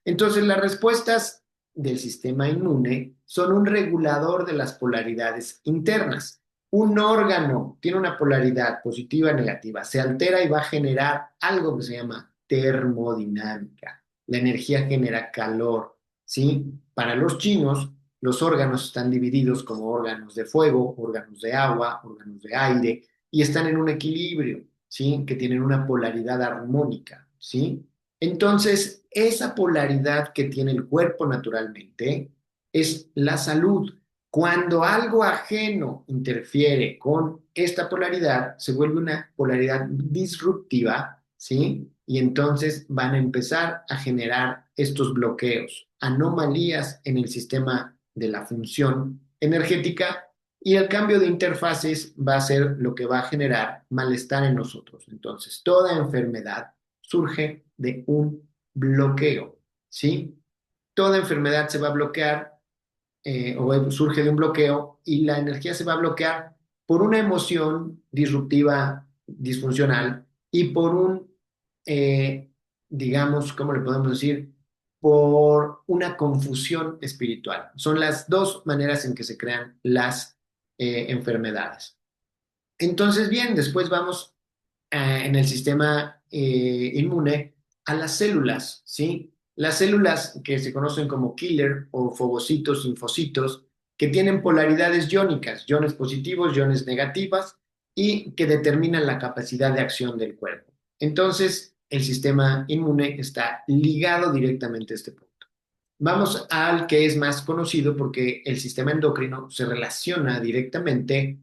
S1: Entonces, las respuestas del sistema inmune son un regulador de las polaridades internas. Un órgano tiene una polaridad positiva o negativa, se altera y va a generar algo que se llama termodinámica. La energía genera calor, ¿sí? Para los chinos, los órganos están divididos como órganos de fuego, órganos de agua, órganos de aire, y están en un equilibrio, ¿sí? Que tienen una polaridad armónica, ¿sí? Entonces, esa polaridad que tiene el cuerpo naturalmente es la salud. Cuando algo ajeno interfiere con esta polaridad, se vuelve una polaridad disruptiva, ¿sí? Y entonces van a empezar a generar estos bloqueos, anomalías en el sistema de la función energética y el cambio de interfaces va a ser lo que va a generar malestar en nosotros. Entonces, toda enfermedad surge de un bloqueo, ¿sí? Toda enfermedad se va a bloquear o surge de un bloqueo y la energía se va a bloquear por una emoción disruptiva, disfuncional y por digamos, ¿cómo le podemos decir? Por una confusión espiritual. Son las dos maneras en que se crean las enfermedades. Entonces, bien, después vamos en el sistema inmune a las células, ¿sí? Las células que se conocen como killer o fogocitos, linfocitos, que tienen polaridades iónicas, iones positivos, iones negativas, y que determinan la capacidad de acción del cuerpo. Entonces, el sistema inmune está ligado directamente a este punto. Vamos al que es más conocido porque el sistema endocrino se relaciona directamente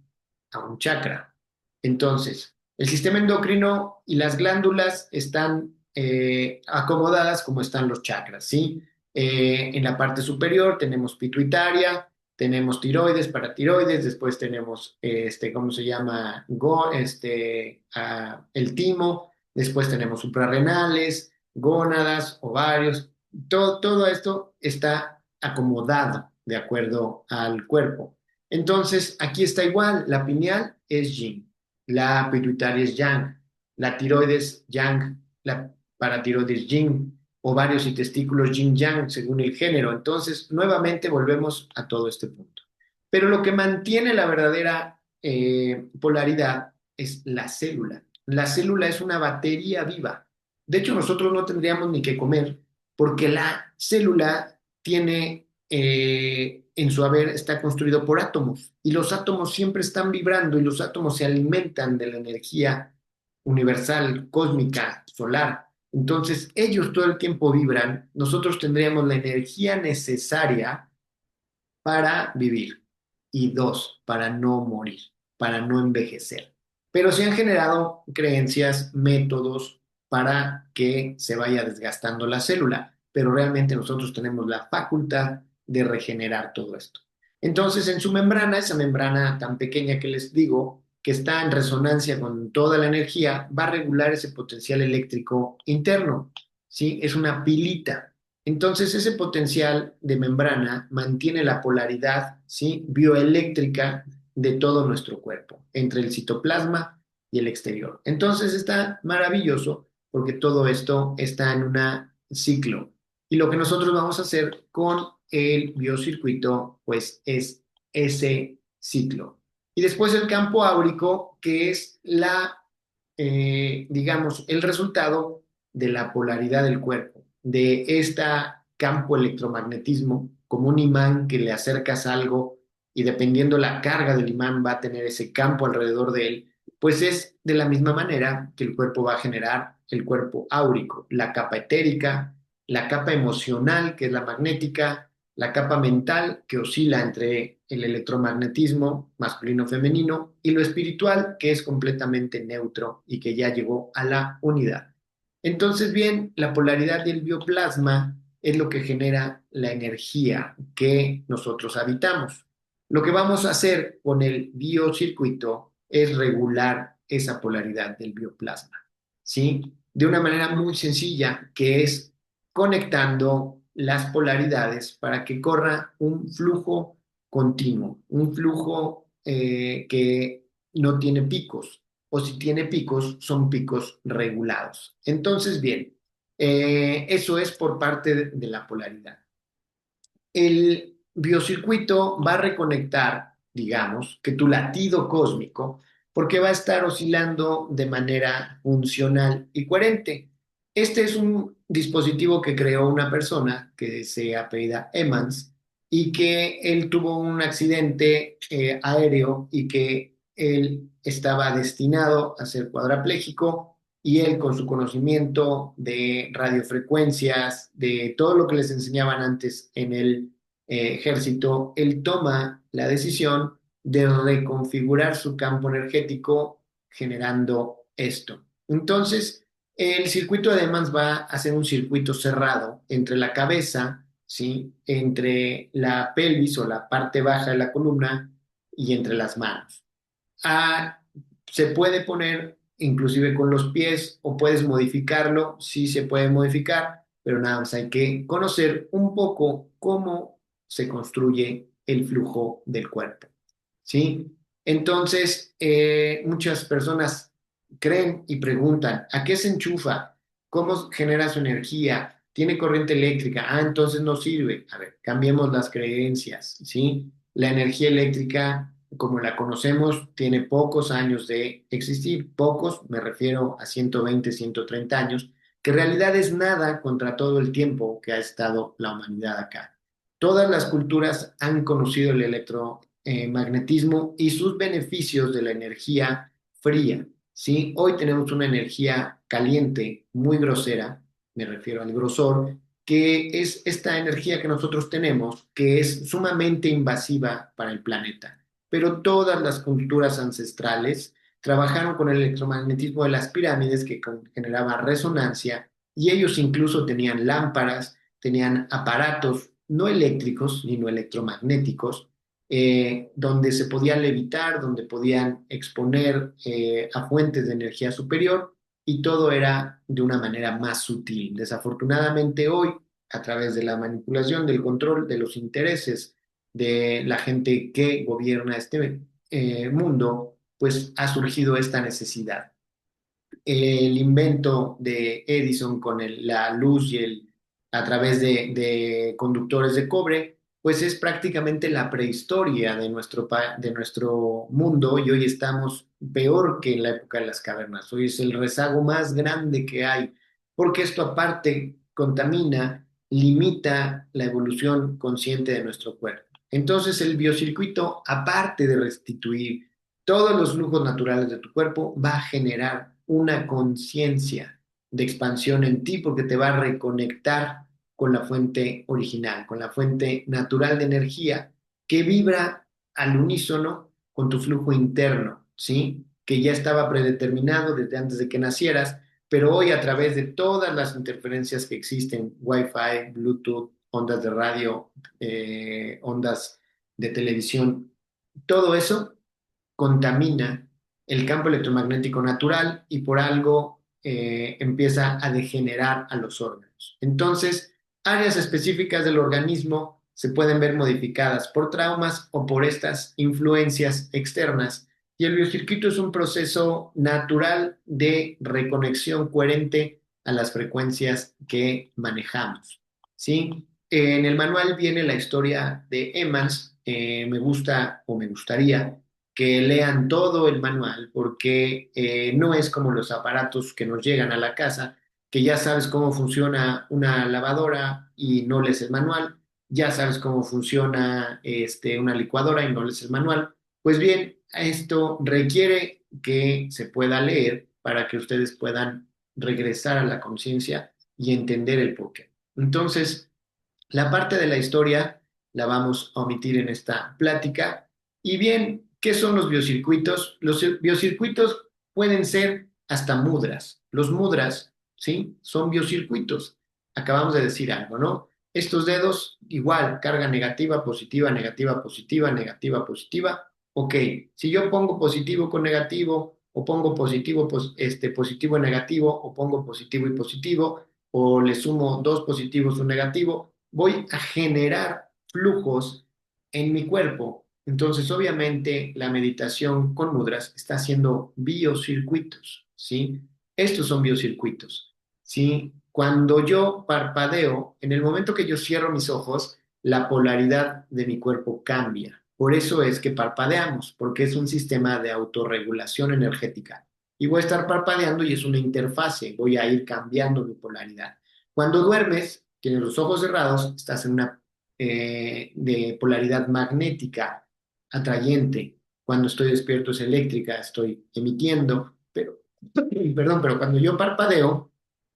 S1: a un chakra. Entonces, el sistema endocrino y las glándulas están acomodadas como están los chakras, ¿sí? En la parte superior tenemos pituitaria, tenemos tiroides, paratiroides, después tenemos, ¿cómo se llama? El timo, después tenemos suprarrenales, gónadas, ovarios, todo esto está acomodado de acuerdo al cuerpo. Entonces, aquí está igual, la pineal es yin, la pituitaria es yang, la tiroides yang, la paratiroides yin, ovarios y testículos yin yang, según el género. Entonces, nuevamente volvemos a todo este punto. Pero lo que mantiene la verdadera polaridad es la célula. La célula es una batería viva. De hecho, nosotros no tendríamos ni que comer porque la célula tiene en su haber, está construido por átomos y los átomos siempre están vibrando y los átomos se alimentan de la energía universal, cósmica, solar. Entonces, ellos todo el tiempo vibran, nosotros tendríamos la energía necesaria para vivir y dos, para no morir, para no envejecer. Pero se han generado creencias, métodos para que se vaya desgastando la célula, pero realmente nosotros tenemos la facultad de regenerar todo esto. Entonces, en su membrana, esa membrana tan pequeña que les digo, que está en resonancia con toda la energía, va a regular ese potencial eléctrico interno, ¿sí? Es una pilita. Entonces, ese potencial de membrana mantiene la polaridad, ¿sí? Bioeléctrica de todo nuestro cuerpo, entre el citoplasma y el exterior. Entonces, está maravilloso porque todo esto está en un ciclo. Y lo que nosotros vamos a hacer con el biocircuito, pues es ese ciclo. Y después el campo áurico, que es digamos, el resultado de la polaridad del cuerpo, de este campo electromagnetismo, como un imán que le acercas algo y dependiendo la carga del imán va a tener ese campo alrededor de él, pues es de la misma manera que el cuerpo va a generar el cuerpo áurico, la capa etérica, la capa emocional, que es la magnética, la capa mental que oscila entre el electromagnetismo masculino-femenino y lo espiritual que es completamente neutro y que ya llegó a la unidad. Entonces, bien, la polaridad del bioplasma es lo que genera la energía que nosotros habitamos. Lo que vamos a hacer con el biocircuito es regular esa polaridad del bioplasma, ¿sí? De una manera muy sencilla, que es conectando las polaridades para que corra un flujo continuo, un flujo que no tiene picos, o si tiene picos, son picos regulados. Entonces, bien, eso es por parte de la polaridad. El biocircuito va a reconectar, digamos, que tu latido cósmico, porque va a estar oscilando de manera funcional y coherente. Este es un dispositivo que creó una persona que se apellida Emmons y que él tuvo un accidente aéreo y que él estaba destinado a ser cuadrapléjico y él con su conocimiento de radiofrecuencias, de todo lo que les enseñaban antes en el ejército, él toma la decisión de reconfigurar su campo energético generando esto. Entonces, el circuito de Mans va a ser un circuito cerrado entre la cabeza, ¿sí? Entre la pelvis o la parte baja de la columna y entre las manos. Ah, se puede poner inclusive con los pies o puedes modificarlo, sí se puede modificar, pero nada más hay que conocer un poco cómo se construye el flujo del cuerpo, ¿sí? Entonces, muchas personas creen y preguntan, ¿a qué se enchufa? ¿Cómo genera su energía? ¿Tiene corriente eléctrica? Ah, entonces no sirve. A ver, cambiemos las creencias, ¿sí? La energía eléctrica, como la conocemos, tiene pocos años de existir. Pocos, me refiero a 120, 130 años, que en realidad es nada contra todo el tiempo que ha estado la humanidad acá. Todas las culturas han conocido el electromagnetismo y sus beneficios de la energía fría, ¿sí? Hoy tenemos una energía caliente, muy grosera, me refiero al grosor, que es esta energía que nosotros tenemos, que es sumamente invasiva para el planeta. Pero todas las culturas ancestrales trabajaron con el electromagnetismo de las pirámides que generaba resonancia y ellos incluso tenían lámparas, tenían aparatos no eléctricos ni no electromagnéticos, donde se podía levitar, donde podían exponer a fuentes de energía superior y todo era de una manera más sutil. Desafortunadamente hoy, a través de la manipulación, del control de los intereses de la gente que gobierna este mundo, pues ha surgido esta necesidad. El invento de Edison con la luz y a través de conductores de cobre, pues es prácticamente la prehistoria de nuestro mundo y hoy estamos peor que en la época de las cavernas. Hoy es el rezago más grande que hay, porque esto aparte contamina, limita la evolución consciente de nuestro cuerpo. Entonces el biocircuito, aparte de restituir todos los flujos naturales de tu cuerpo, va a generar una conciencia de expansión en ti porque te va a reconectar con la fuente original, con la fuente natural de energía que vibra al unísono con tu flujo interno, ¿sí? Que ya estaba predeterminado desde antes de que nacieras, pero hoy a través de todas las interferencias que existen, Wi-Fi, Bluetooth, ondas de radio, ondas de televisión, todo eso contamina el campo electromagnético natural y por algo empieza a degenerar a los órganos. Entonces, áreas específicas del organismo se pueden ver modificadas por traumas o por estas influencias externas. Y el biocircuito es un proceso natural de reconexión coherente a las frecuencias que manejamos. ¿Sí? En el manual viene la historia de Emmons. Me gusta o me gustaría que lean todo el manual porque no es como los aparatos que nos llegan a la casa, que ya sabes cómo funciona una lavadora y no lees el manual, ya sabes cómo funciona una licuadora y no lees el manual. Pues bien, esto requiere que se pueda leer para que ustedes puedan regresar a la conciencia y entender el porqué. Entonces, la parte de la historia la vamos a omitir en esta plática. Y bien, ¿qué son los biocircuitos? Los biocircuitos pueden ser hasta mudras. Los mudras, ¿sí? Son biocircuitos. Acabamos de decir algo, ¿no? Estos dedos, igual, carga negativa, positiva, negativa, positiva, negativa, positiva. Ok, si yo pongo positivo con negativo, o pongo positivo, positivo y negativo, o pongo positivo y positivo, o le sumo dos positivos, un negativo, voy a generar flujos en mi cuerpo. Entonces, obviamente, la meditación con mudras está haciendo biocircuitos, ¿sí? Estos son biocircuitos, ¿sí? Cuando yo parpadeo, en el momento que yo cierro mis ojos, la polaridad de mi cuerpo cambia. Por eso es que parpadeamos, porque es un sistema de autorregulación energética. Y voy a estar parpadeando y es una interfase, voy a ir cambiando mi polaridad. Cuando duermes, tienes los ojos cerrados, estás en una de polaridad magnética, atrayente. Cuando estoy despierto es eléctrica, estoy emitiendo, pero, perdón, pero cuando yo parpadeo,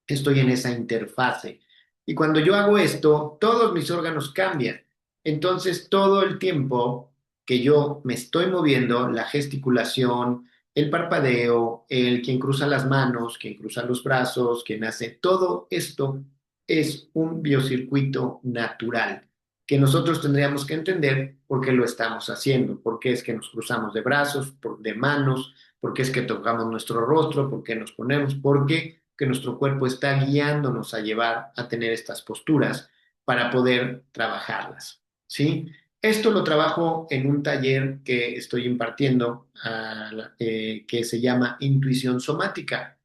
S1: estoy en esa interfase. Y cuando yo hago esto, todos mis órganos cambian. Entonces, todo el tiempo que yo me estoy moviendo, la gesticulación, el parpadeo, el quien cruza las manos, quien cruza los brazos, quien hace todo esto es un biocircuito natural que nosotros tendríamos que entender por qué lo estamos haciendo, por qué es que nos cruzamos de brazos, de manos, por qué es que tocamos nuestro rostro, por qué nos ponemos, por qué que nuestro cuerpo está guiándonos a llevar a tener estas posturas para poder trabajarlas, ¿sí? Esto lo trabajo en un taller que estoy impartiendo, que se llama Intuición Somática.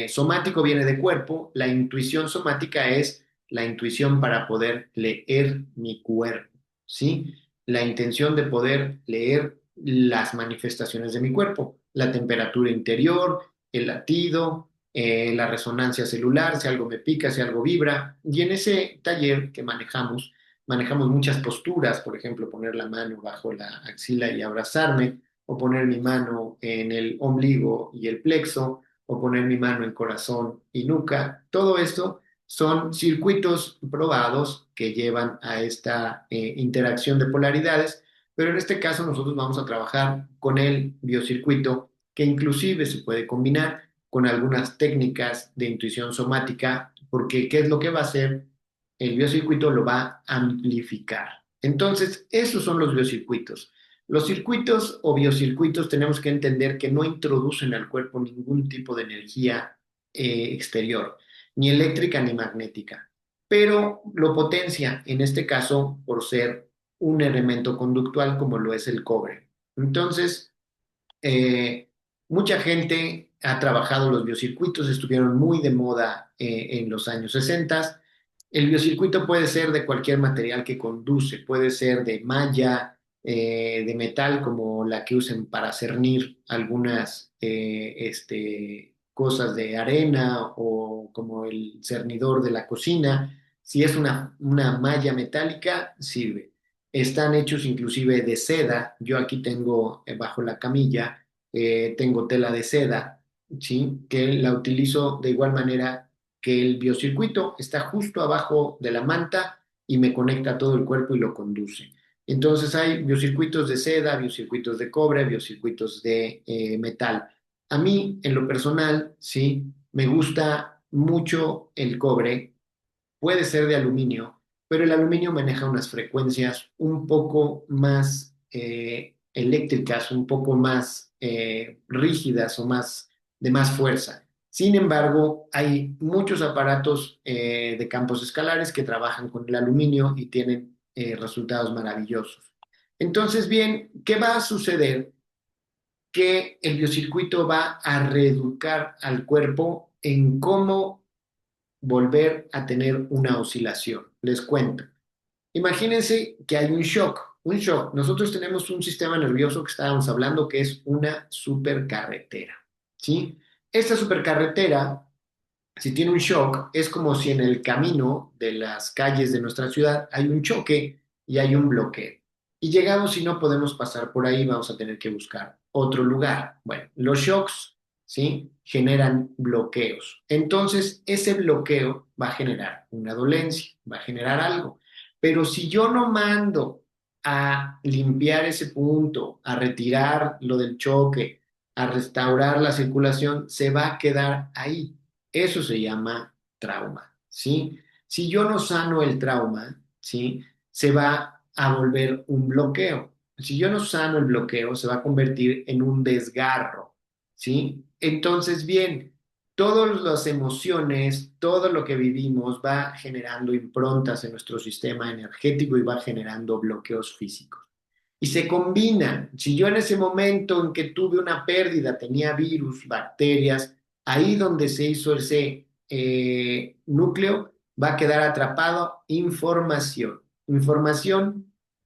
S1: Somático viene de cuerpo, la intuición somática es la intuición para poder leer mi cuerpo, ¿sí? La intención de poder leer las manifestaciones de mi cuerpo, la temperatura interior, el latido, la resonancia celular, si algo me pica, si algo vibra. Y en ese taller que manejamos muchas posturas, por ejemplo, poner la mano bajo la axila y abrazarme, o poner mi mano en el ombligo y el plexo, o poner mi mano en corazón y nuca. Todo esto son circuitos probados que llevan a esta interacción de polaridades, pero en este caso nosotros vamos a trabajar con el biocircuito que inclusive se puede combinar con algunas técnicas de intuición somática, porque ¿qué es lo que va a hacer? El biocircuito lo va a amplificar. Entonces, esos son los biocircuitos. Los circuitos o biocircuitos tenemos que entender que no introducen al cuerpo ningún tipo de energía exterior, ni eléctrica ni magnética, pero lo potencia, en este caso, por ser un elemento conductual como lo es el cobre. Entonces, eh, mucha gente ha trabajado los biocircuitos, estuvieron muy de moda en los años 60. El biocircuito puede ser de cualquier material que conduce, puede ser de malla, de metal como la que usen para cernir algunas cosas de arena o como el cernidor de la cocina. Si es una malla metálica, sirve. Están hechos inclusive de seda. Yo aquí tengo bajo la camilla, tengo tela de seda, ¿sí? Que la utilizo de igual manera que el biocircuito está justo abajo de la manta y me conecta a todo el cuerpo y lo conduce. Entonces hay biocircuitos de seda, biocircuitos de cobre, biocircuitos de metal. A mí, en lo personal, sí, me gusta mucho el cobre, puede ser de aluminio, pero el aluminio maneja unas frecuencias un poco más eléctricas, un poco más rígidas o más de más fuerza. Sin embargo, hay muchos aparatos de campos escalares que trabajan con el aluminio y tienen resultados maravillosos. Entonces, bien, ¿qué va a suceder? Que el biocircuito va a reeducar al cuerpo en cómo volver a tener una oscilación. Les cuento. Imagínense que hay un shock, un shock. Nosotros tenemos un sistema nervioso que estábamos hablando que es una supercarretera, ¿sí? Esta supercarretera, si tiene un shock, es como si en el camino de las calles de nuestra ciudad hay un choque y hay un bloqueo. Y llegamos y no podemos pasar por ahí, vamos a tener que buscar otro lugar. Bueno, los shocks, ¿sí? Generan bloqueos. Entonces, ese bloqueo va a generar una dolencia, va a generar algo. Pero si yo no mando a limpiar ese punto, a retirar lo del choque, a restaurar la circulación, se va a quedar ahí. Eso se llama trauma, ¿sí? Si yo no sano el trauma, ¿sí? Se va a volver un bloqueo. Si yo no sano el bloqueo, se va a convertir en un desgarro, ¿sí? Entonces, bien, todas las emociones, todo lo que vivimos va generando improntas en nuestro sistema energético y va generando bloqueos físicos. Y se combinan. Si yo en ese momento en que tuve una pérdida tenía virus, bacterias, ahí donde se hizo ese núcleo va a quedar atrapado información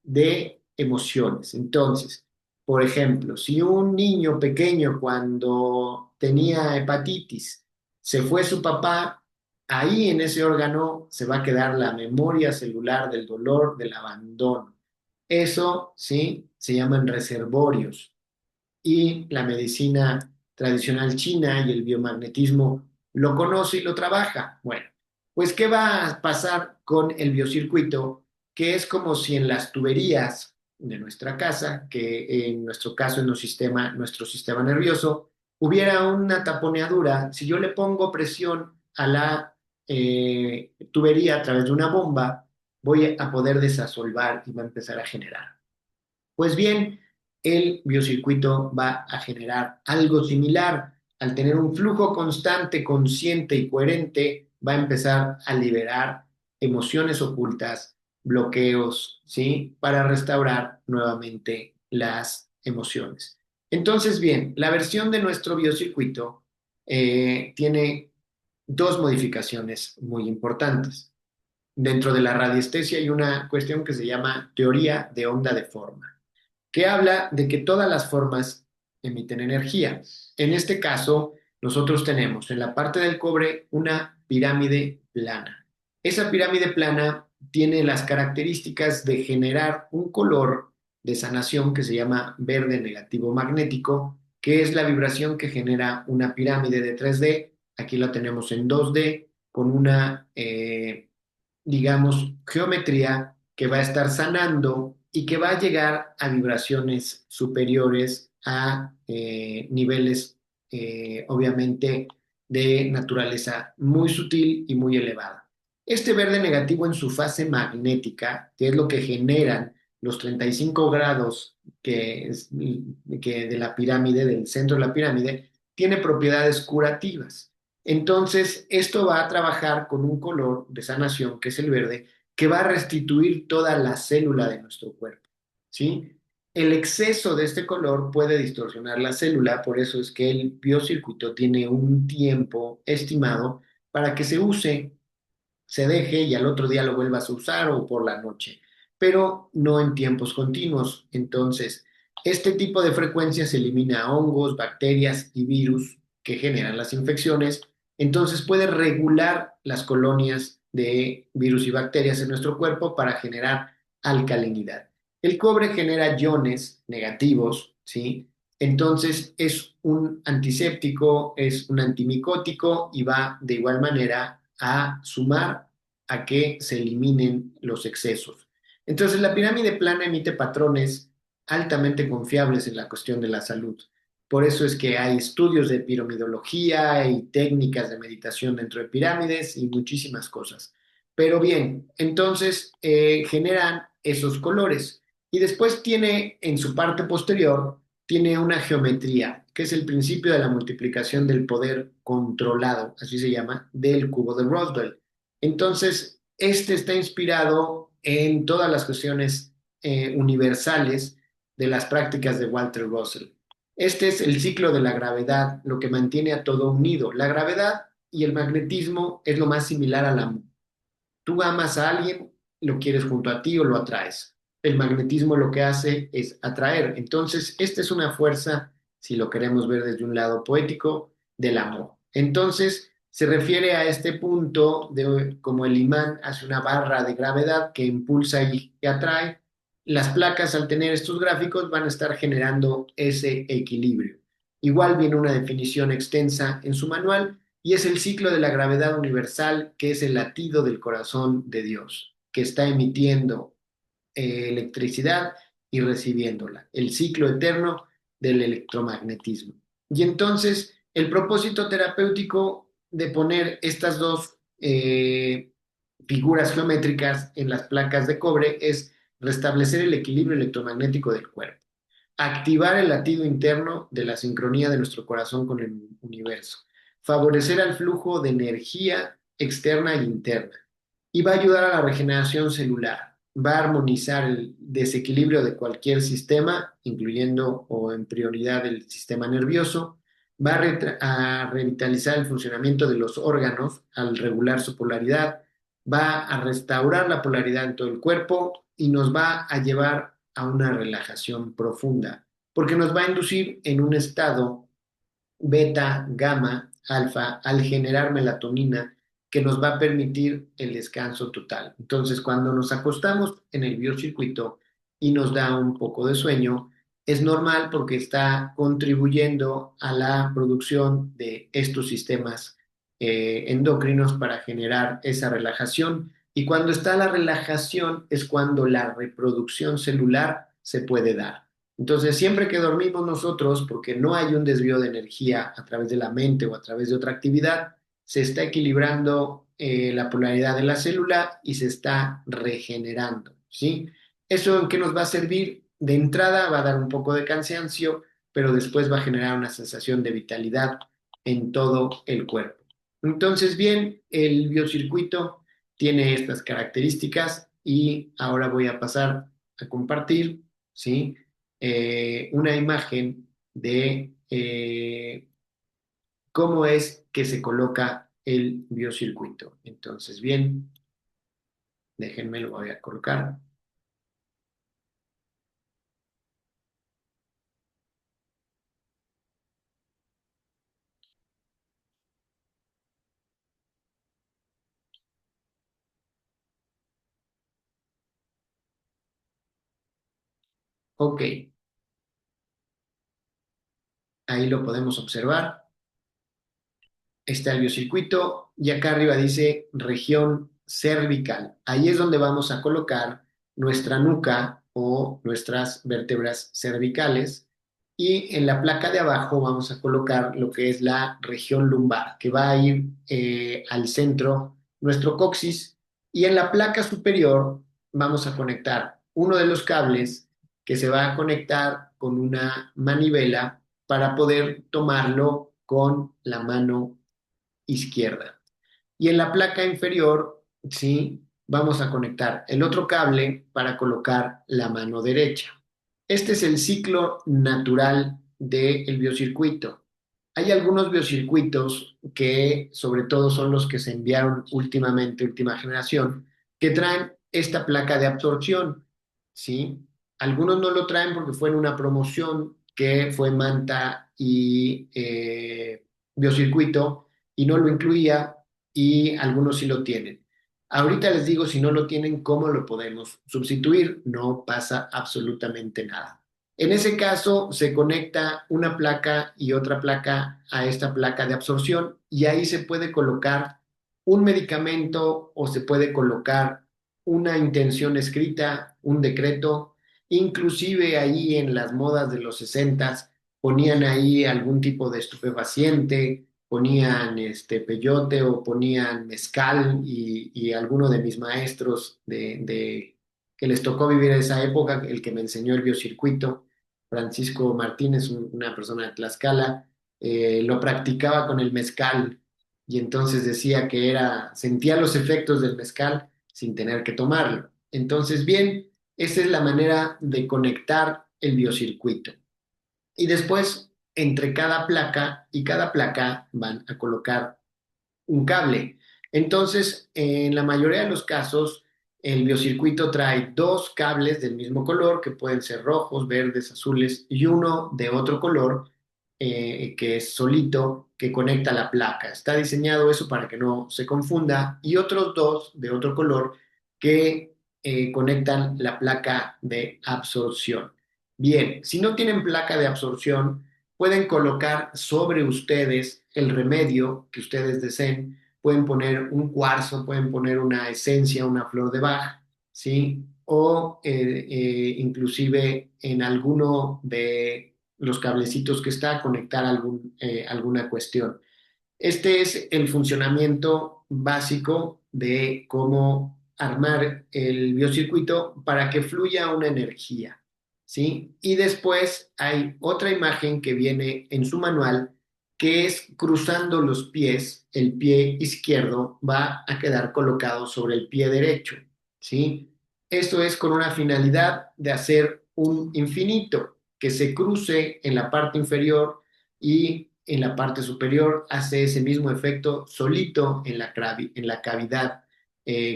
S1: de emociones. Entonces, por ejemplo, si un niño pequeño cuando tenía hepatitis se fue su papá, ahí en ese órgano se va a quedar la memoria celular del dolor, del abandono. Eso, sí, se llaman reservorios y la medicina tradicional china y el biomagnetismo lo conoce y lo trabaja. Bueno, pues ¿qué va a pasar con el biocircuito? Que es como si en las tuberías de nuestra casa, que en nuestro caso en nuestro sistema nervioso, hubiera una taponeadura. Si yo le pongo presión a la tubería a través de una bomba, voy a poder desasolvar y va a empezar a generar. Pues bien, el biocircuito va a generar algo similar. Al tener un flujo constante, consciente y coherente, va a empezar a liberar emociones ocultas, bloqueos, ¿sí? Para restaurar nuevamente las emociones. Entonces, bien, la versión de nuestro biocircuito tiene dos modificaciones muy importantes. Dentro de la radiestesia hay una cuestión que se llama teoría de onda de forma, que habla de que todas las formas emiten energía. En este caso, nosotros tenemos en la parte del cobre una pirámide plana. Esa pirámide plana tiene las características de generar un color de sanación que se llama verde negativo magnético, que es la vibración que genera una pirámide de 3D. Aquí la tenemos en 2D con una digamos, geometría que va a estar sanando y que va a llegar a vibraciones superiores a niveles, obviamente, de naturaleza muy sutil y muy elevada. Este verde negativo en su fase magnética, que es lo que generan los 35 grados que de la pirámide, del centro de la pirámide, tiene propiedades curativas. Entonces, esto va a trabajar con un color de sanación, que es el verde, que va a restituir toda la célula de nuestro cuerpo, ¿sí? El exceso de este color puede distorsionar la célula, por eso es que el biocircuito tiene un tiempo estimado para que se use, se deje y al otro día lo vuelvas a usar o por la noche, pero no en tiempos continuos. Entonces, este tipo de frecuencias elimina hongos, bacterias y virus que generan las infecciones. Entonces, puede regular las colonias de virus y bacterias en nuestro cuerpo para generar alcalinidad. El cobre genera iones negativos, ¿sí? Entonces es un antiséptico, es un antimicótico y va de igual manera a sumar a que se eliminen los excesos. Entonces la pirámide plana emite patrones altamente confiables en la cuestión de la salud. Por eso es que hay estudios de piramidología y técnicas de meditación dentro de pirámides y muchísimas cosas. Pero bien, entonces generan esos colores. Y después tiene en su parte posterior, tiene una geometría, que es el principio de la multiplicación del poder controlado, así se llama, del cubo de Roswell. Entonces, este está inspirado en todas las cuestiones universales de las prácticas de Walter Russell. Este es el ciclo de la gravedad, lo que mantiene a todo unido. La gravedad y el magnetismo es lo más similar al amor. Tú amas a alguien, lo quieres junto a ti o lo atraes. El magnetismo lo que hace es atraer. Entonces, esta es una fuerza, si lo queremos ver desde un lado poético, del amor. Entonces, se refiere a este punto de como el imán hace una barra de gravedad que impulsa y que atrae. Las placas, al tener estos gráficos, van a estar generando ese equilibrio. Igual viene una definición extensa en su manual y es el ciclo de la gravedad universal, que es el latido del corazón de Dios. que está emitiendo electricidad y recibiéndola, el ciclo eterno del electromagnetismo. Y entonces, el propósito terapéutico de poner estas dos figuras geométricas en las placas de cobre es restablecer el equilibrio electromagnético del cuerpo, activar el latido interno de la sincronía de nuestro corazón con el universo, favorecer el flujo de energía externa e interna y va a ayudar a la regeneración celular, va a armonizar el desequilibrio de cualquier sistema, incluyendo o en prioridad el sistema nervioso, va a revitalizar el funcionamiento de los órganos al regular su polaridad, va a restaurar la polaridad en todo el cuerpo y nos va a llevar a una relajación profunda, porque nos va a inducir en un estado beta, gamma, alfa, al generar melatonina, que nos va a permitir el descanso total. Entonces, cuando nos acostamos en el biocircuito y nos da un poco de sueño, es normal porque está contribuyendo a la producción de estos sistemas endocrinos para generar esa relajación. Y cuando está la relajación es cuando la reproducción celular se puede dar. Entonces, siempre que dormimos nosotros, porque no hay un desvío de energía a través de la mente o a través de otra actividad, se está equilibrando la polaridad de la célula y se está regenerando, ¿sí? ¿Eso en qué nos va a servir? De entrada va a dar un poco de cansancio, pero después va a generar una sensación de vitalidad en todo el cuerpo. Entonces, bien, el biocircuito tiene estas características y ahora voy a pasar a compartir, ¿sí? Una imagen de cómo es que se coloca el biocircuito. Entonces, bien, déjenme lo voy a colocar. Ok, ahí lo podemos observar. Está el biocircuito y acá arriba dice región cervical. Ahí es donde vamos a colocar nuestra nuca o nuestras vértebras cervicales y en la placa de abajo vamos a colocar lo que es la región lumbar, que va a ir al centro, nuestro coxis, y en la placa superior vamos a conectar uno de los cables que se va a conectar con una manivela para poder tomarlo con la mano izquierda. Y en la placa inferior, sí, vamos a conectar el otro cable para colocar la mano derecha. Este es el ciclo natural del biocircuito. Hay algunos biocircuitos que, sobre todo, son los que se enviaron últimamente, última generación, que traen esta placa de absorción, ¿sí? Algunos no lo traen porque fue en una promoción que fue Manta y biocircuito y no lo incluía y algunos sí lo tienen. Ahorita les digo, si no lo tienen, ¿cómo lo podemos sustituir? No pasa absolutamente nada. En ese caso, se conecta una placa y otra placa a esta placa de absorción y ahí se puede colocar un medicamento o se puede colocar una intención escrita, un decreto, inclusive ahí en las modas de los 60 ponían ahí algún tipo de estupefaciente, ponían peyote o ponían mezcal y alguno de mis maestros que les tocó vivir esa época, el que me enseñó el biocircuito, Francisco Martínez, una persona de Tlaxcala, lo practicaba con el mezcal y entonces decía que sentía los efectos del mezcal sin tener que tomarlo. Entonces, bien, esa es la manera de conectar el biocircuito. Y después, entre cada placa y cada placa van a colocar un cable. Entonces, en la mayoría de los casos, el biocircuito trae dos cables del mismo color, que pueden ser rojos, verdes, azules, y uno de otro color, que es solito, que conecta la placa. Está diseñado eso para que no se confunda, y otros dos de otro color que conectan la placa de absorción. Bien, si no tienen placa de absorción, pueden colocar sobre ustedes el remedio que ustedes deseen. Pueden poner un cuarzo, pueden poner una esencia, una flor de Bach, ¿sí? O inclusive en alguno de los cablecitos que está, conectar alguna cuestión. Este es el funcionamiento básico de cómo armar el biocircuito para que fluya una energía, ¿sí? Y después hay otra imagen que viene en su manual, que es cruzando los pies. El pie izquierdo va a quedar colocado sobre el pie derecho, ¿sí? Esto es con una finalidad de hacer un infinito que se cruce en la parte inferior y en la parte superior hace ese mismo efecto solito en la cavidad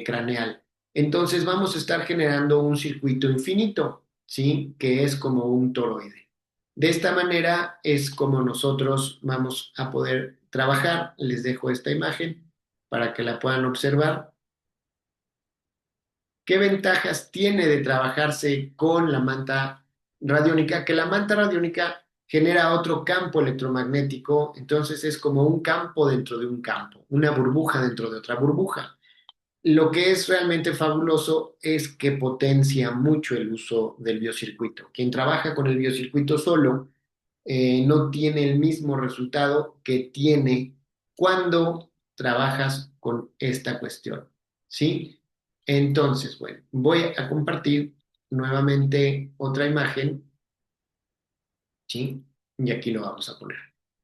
S1: craneal. Entonces vamos a estar generando un circuito infinito, ¿sí? Que es como un toroide. De esta manera es como nosotros vamos a poder trabajar. Les dejo esta imagen para que la puedan observar. ¿Qué ventajas tiene de trabajarse con la manta radiónica? Que la manta radiónica genera otro campo electromagnético, entonces es como un campo dentro de un campo, una burbuja dentro de otra burbuja. Lo que es realmente fabuloso es que potencia mucho el uso del biocircuito. Quien trabaja con el biocircuito solo no tiene el mismo resultado que tiene cuando trabajas con esta cuestión, ¿sí? Entonces, bueno, voy a compartir nuevamente otra imagen, ¿sí? Y aquí lo vamos a poner.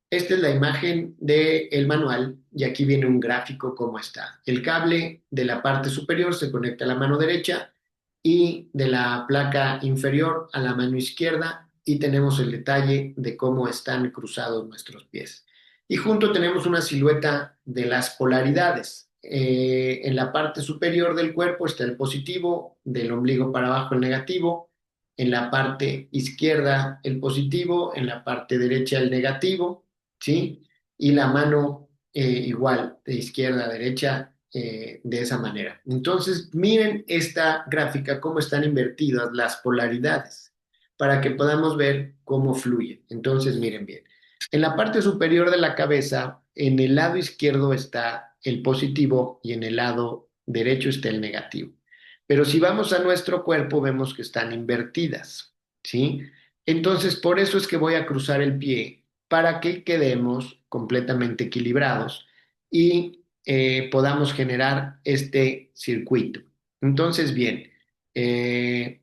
S1: Esta es la imagen del manual y aquí viene un gráfico cómo está. El cable de la parte superior se conecta a la mano derecha y de la placa inferior a la mano izquierda y tenemos el detalle de cómo están cruzados nuestros pies. Y junto tenemos una silueta de las polaridades. En la parte superior del cuerpo está el positivo, del ombligo para abajo el negativo, en la parte izquierda el positivo, en la parte derecha el negativo, ¿sí? Y la mano igual, de izquierda a derecha, de esa manera. Entonces, miren esta gráfica, cómo están invertidas las polaridades, para que podamos ver cómo fluye. Entonces, miren bien. En la parte superior de la cabeza, en el lado izquierdo está el positivo y en el lado derecho está el negativo. Pero si vamos a nuestro cuerpo, vemos que están invertidas, ¿sí? Entonces, por eso es que voy a cruzar el pie para que quedemos completamente equilibrados y podamos generar este circuito. Entonces, bien, eh,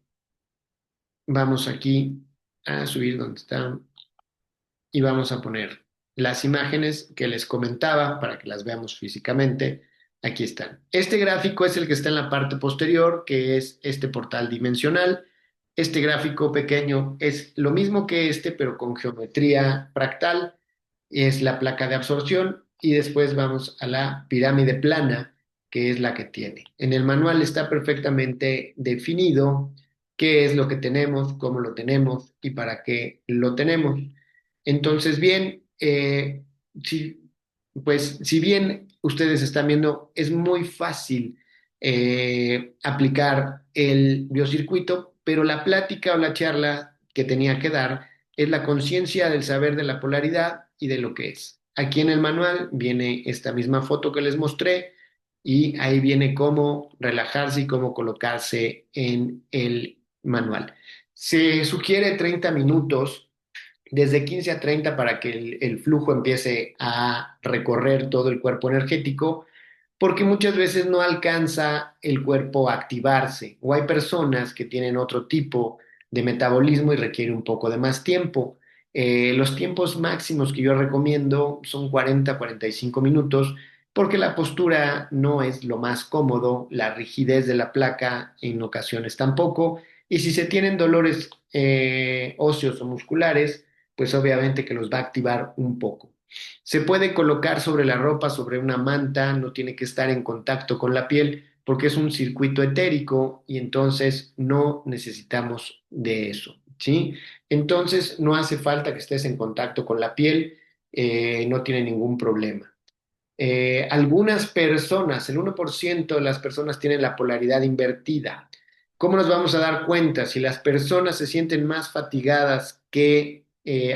S1: vamos aquí a subir donde está y vamos a poner las imágenes que les comentaba para que las veamos físicamente. Aquí están. Este gráfico es el que está en la parte posterior, que es este portal dimensional. Este gráfico pequeño es lo mismo que este, pero con geometría fractal. Es la placa de absorción y después vamos a la pirámide plana, que es la que tiene. En el manual está perfectamente definido qué es lo que tenemos, cómo lo tenemos y para qué lo tenemos. Entonces, bien, si, pues si bien ustedes están viendo, es muy fácil aplicar el biocircuito, pero la plática o la charla que tenía que dar es la conciencia del saber de la polaridad y de lo que es. Aquí en el manual viene esta misma foto que les mostré y ahí viene cómo relajarse y cómo colocarse en el manual. Se sugiere 30 minutos, desde 15 a 30 para que el flujo empiece a recorrer todo el cuerpo energético, porque muchas veces no alcanza el cuerpo a activarse o hay personas que tienen otro tipo de metabolismo y requiere un poco de más tiempo. Los tiempos máximos que yo recomiendo son 40 a 45 minutos porque la postura no es lo más cómodo, la rigidez de la placa en ocasiones tampoco, y si se tienen dolores óseos o musculares, pues obviamente que los va a activar un poco. Se puede colocar sobre la ropa, sobre una manta, no tiene que estar en contacto con la piel porque es un circuito etérico y entonces no necesitamos de eso, ¿sí? Entonces no hace falta que estés en contacto con la piel, no tiene ningún problema. Algunas personas, el 1% de las personas tienen la polaridad invertida. ¿Cómo nos vamos a dar cuenta? Si las personas se sienten más fatigadas que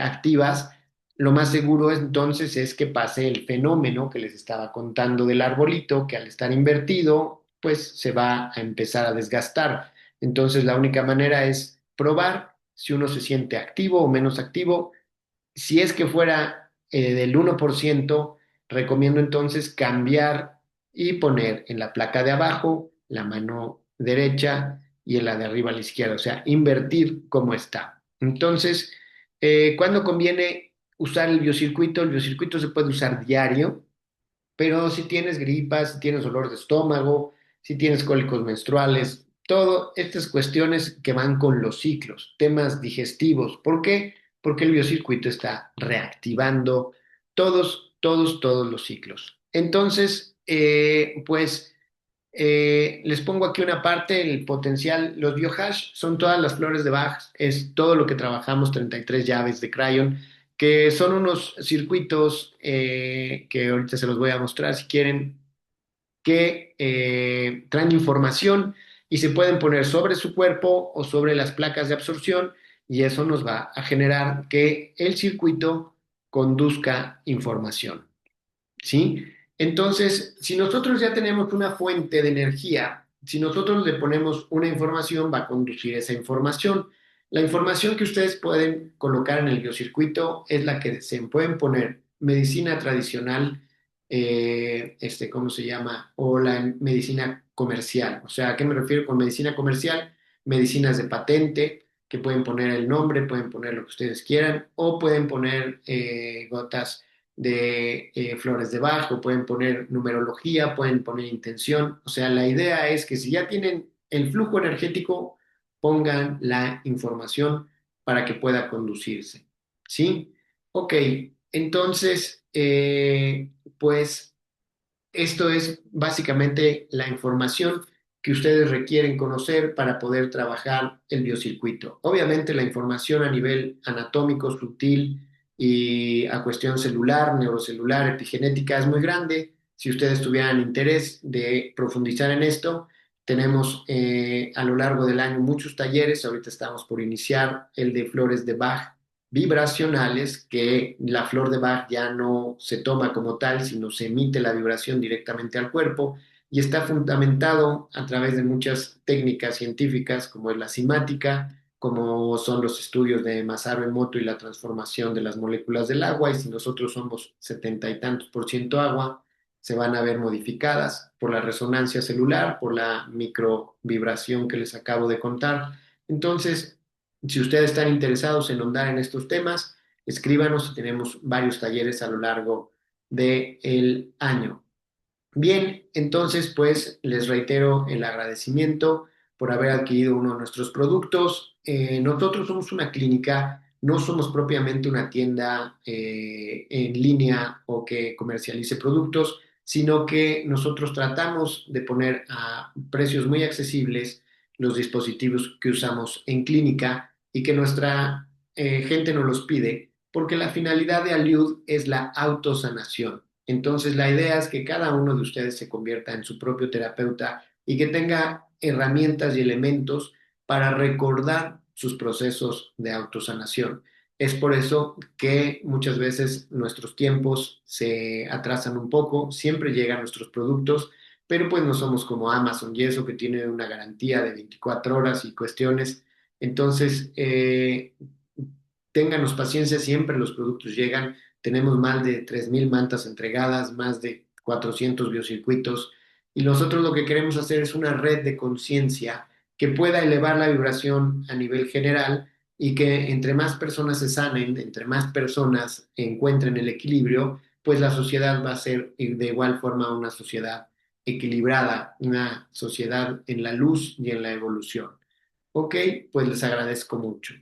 S1: activas, lo más seguro entonces es que pase el fenómeno que les estaba contando del arbolito, que al estar invertido pues se va a empezar a desgastar. Entonces, la única manera es probar si uno se siente activo o menos activo. Si es que fuera del 1%, recomiendo entonces cambiar y poner en la placa de abajo la mano derecha y en la de arriba a la izquierda, o sea, invertir como está. Entonces, ¿cuándo conviene usar el biocircuito? El biocircuito se puede usar diario, pero si tienes gripas, si tienes dolor de estómago, si tienes cólicos menstruales, todo estas cuestiones que van con los ciclos, temas digestivos. ¿Por qué? Porque el biocircuito está reactivando todos los ciclos. Entonces, les pongo aquí una parte, el potencial, los biohash son todas las flores de Bach, es todo lo que trabajamos, 33 llaves de Crayon, que son unos circuitos que ahorita se los voy a mostrar si quieren, que traen información y se pueden poner sobre su cuerpo o sobre las placas de absorción y eso nos va a generar que el circuito conduzca información. ¿Sí? Entonces, si nosotros ya tenemos una fuente de energía, si nosotros le ponemos una información, va a conducir esa información. La información que ustedes pueden colocar en el biocircuito es la que se pueden poner medicina tradicional, ¿cómo se llama? O la medicina comercial. O sea, ¿a qué me refiero con medicina comercial? Medicinas de patente, que pueden poner el nombre, pueden poner lo que ustedes quieran, o pueden poner gotas de flores de Bach, o pueden poner numerología, pueden poner intención. O sea, la idea es que si ya tienen el flujo energético, pongan la información para que pueda conducirse. ¿Sí? Ok, entonces, pues esto es básicamente la información que ustedes requieren conocer para poder trabajar el biocircuito. Obviamente la información a nivel anatómico, sutil y a cuestión celular, neurocelular, epigenética es muy grande. Si ustedes tuvieran interés de profundizar en esto, tenemos a lo largo del año muchos talleres. Ahorita estamos por iniciar el de flores de Bach vibracionales, que la flor de Bach ya no se toma como tal, sino se emite la vibración directamente al cuerpo y está fundamentado a través de muchas técnicas científicas como es la cimática, como son los estudios de Masaru Emoto y la transformación de las moléculas del agua, y si nosotros somos 70 y tantos % agua, se van a ver modificadas por la resonancia celular, por la microvibración que les acabo de contar. Entonces, si ustedes están interesados en ahondar en estos temas, escríbanos, tenemos varios talleres a lo largo del año. Bien, entonces pues les reitero el agradecimiento por haber adquirido uno de nuestros productos. Nosotros somos una clínica, no somos propiamente una tienda en línea o que comercialice productos, sino que nosotros tratamos de poner a precios muy accesibles los dispositivos que usamos en clínica y que nuestra gente nos los pide, porque la finalidad de Aliud es la autosanación. Entonces, la idea es que cada uno de ustedes se convierta en su propio terapeuta y que tenga herramientas y elementos para recordar sus procesos de autosanación. Es por eso que muchas veces nuestros tiempos se atrasan un poco, siempre llegan nuestros productos, pero pues no somos como Amazon y eso que tiene una garantía de 24 horas y cuestiones. Entonces, ténganos paciencia, siempre los productos llegan. Tenemos más de 3.000 mantas entregadas, más de 400 biocircuitos, y nosotros lo que queremos hacer es una red de conciencia que pueda elevar la vibración a nivel general y que entre más personas se sanen, entre más personas encuentren el equilibrio, pues la sociedad va a ser de igual forma una sociedad equilibrada, una sociedad en la luz y en la evolución. Ok, pues les agradezco mucho.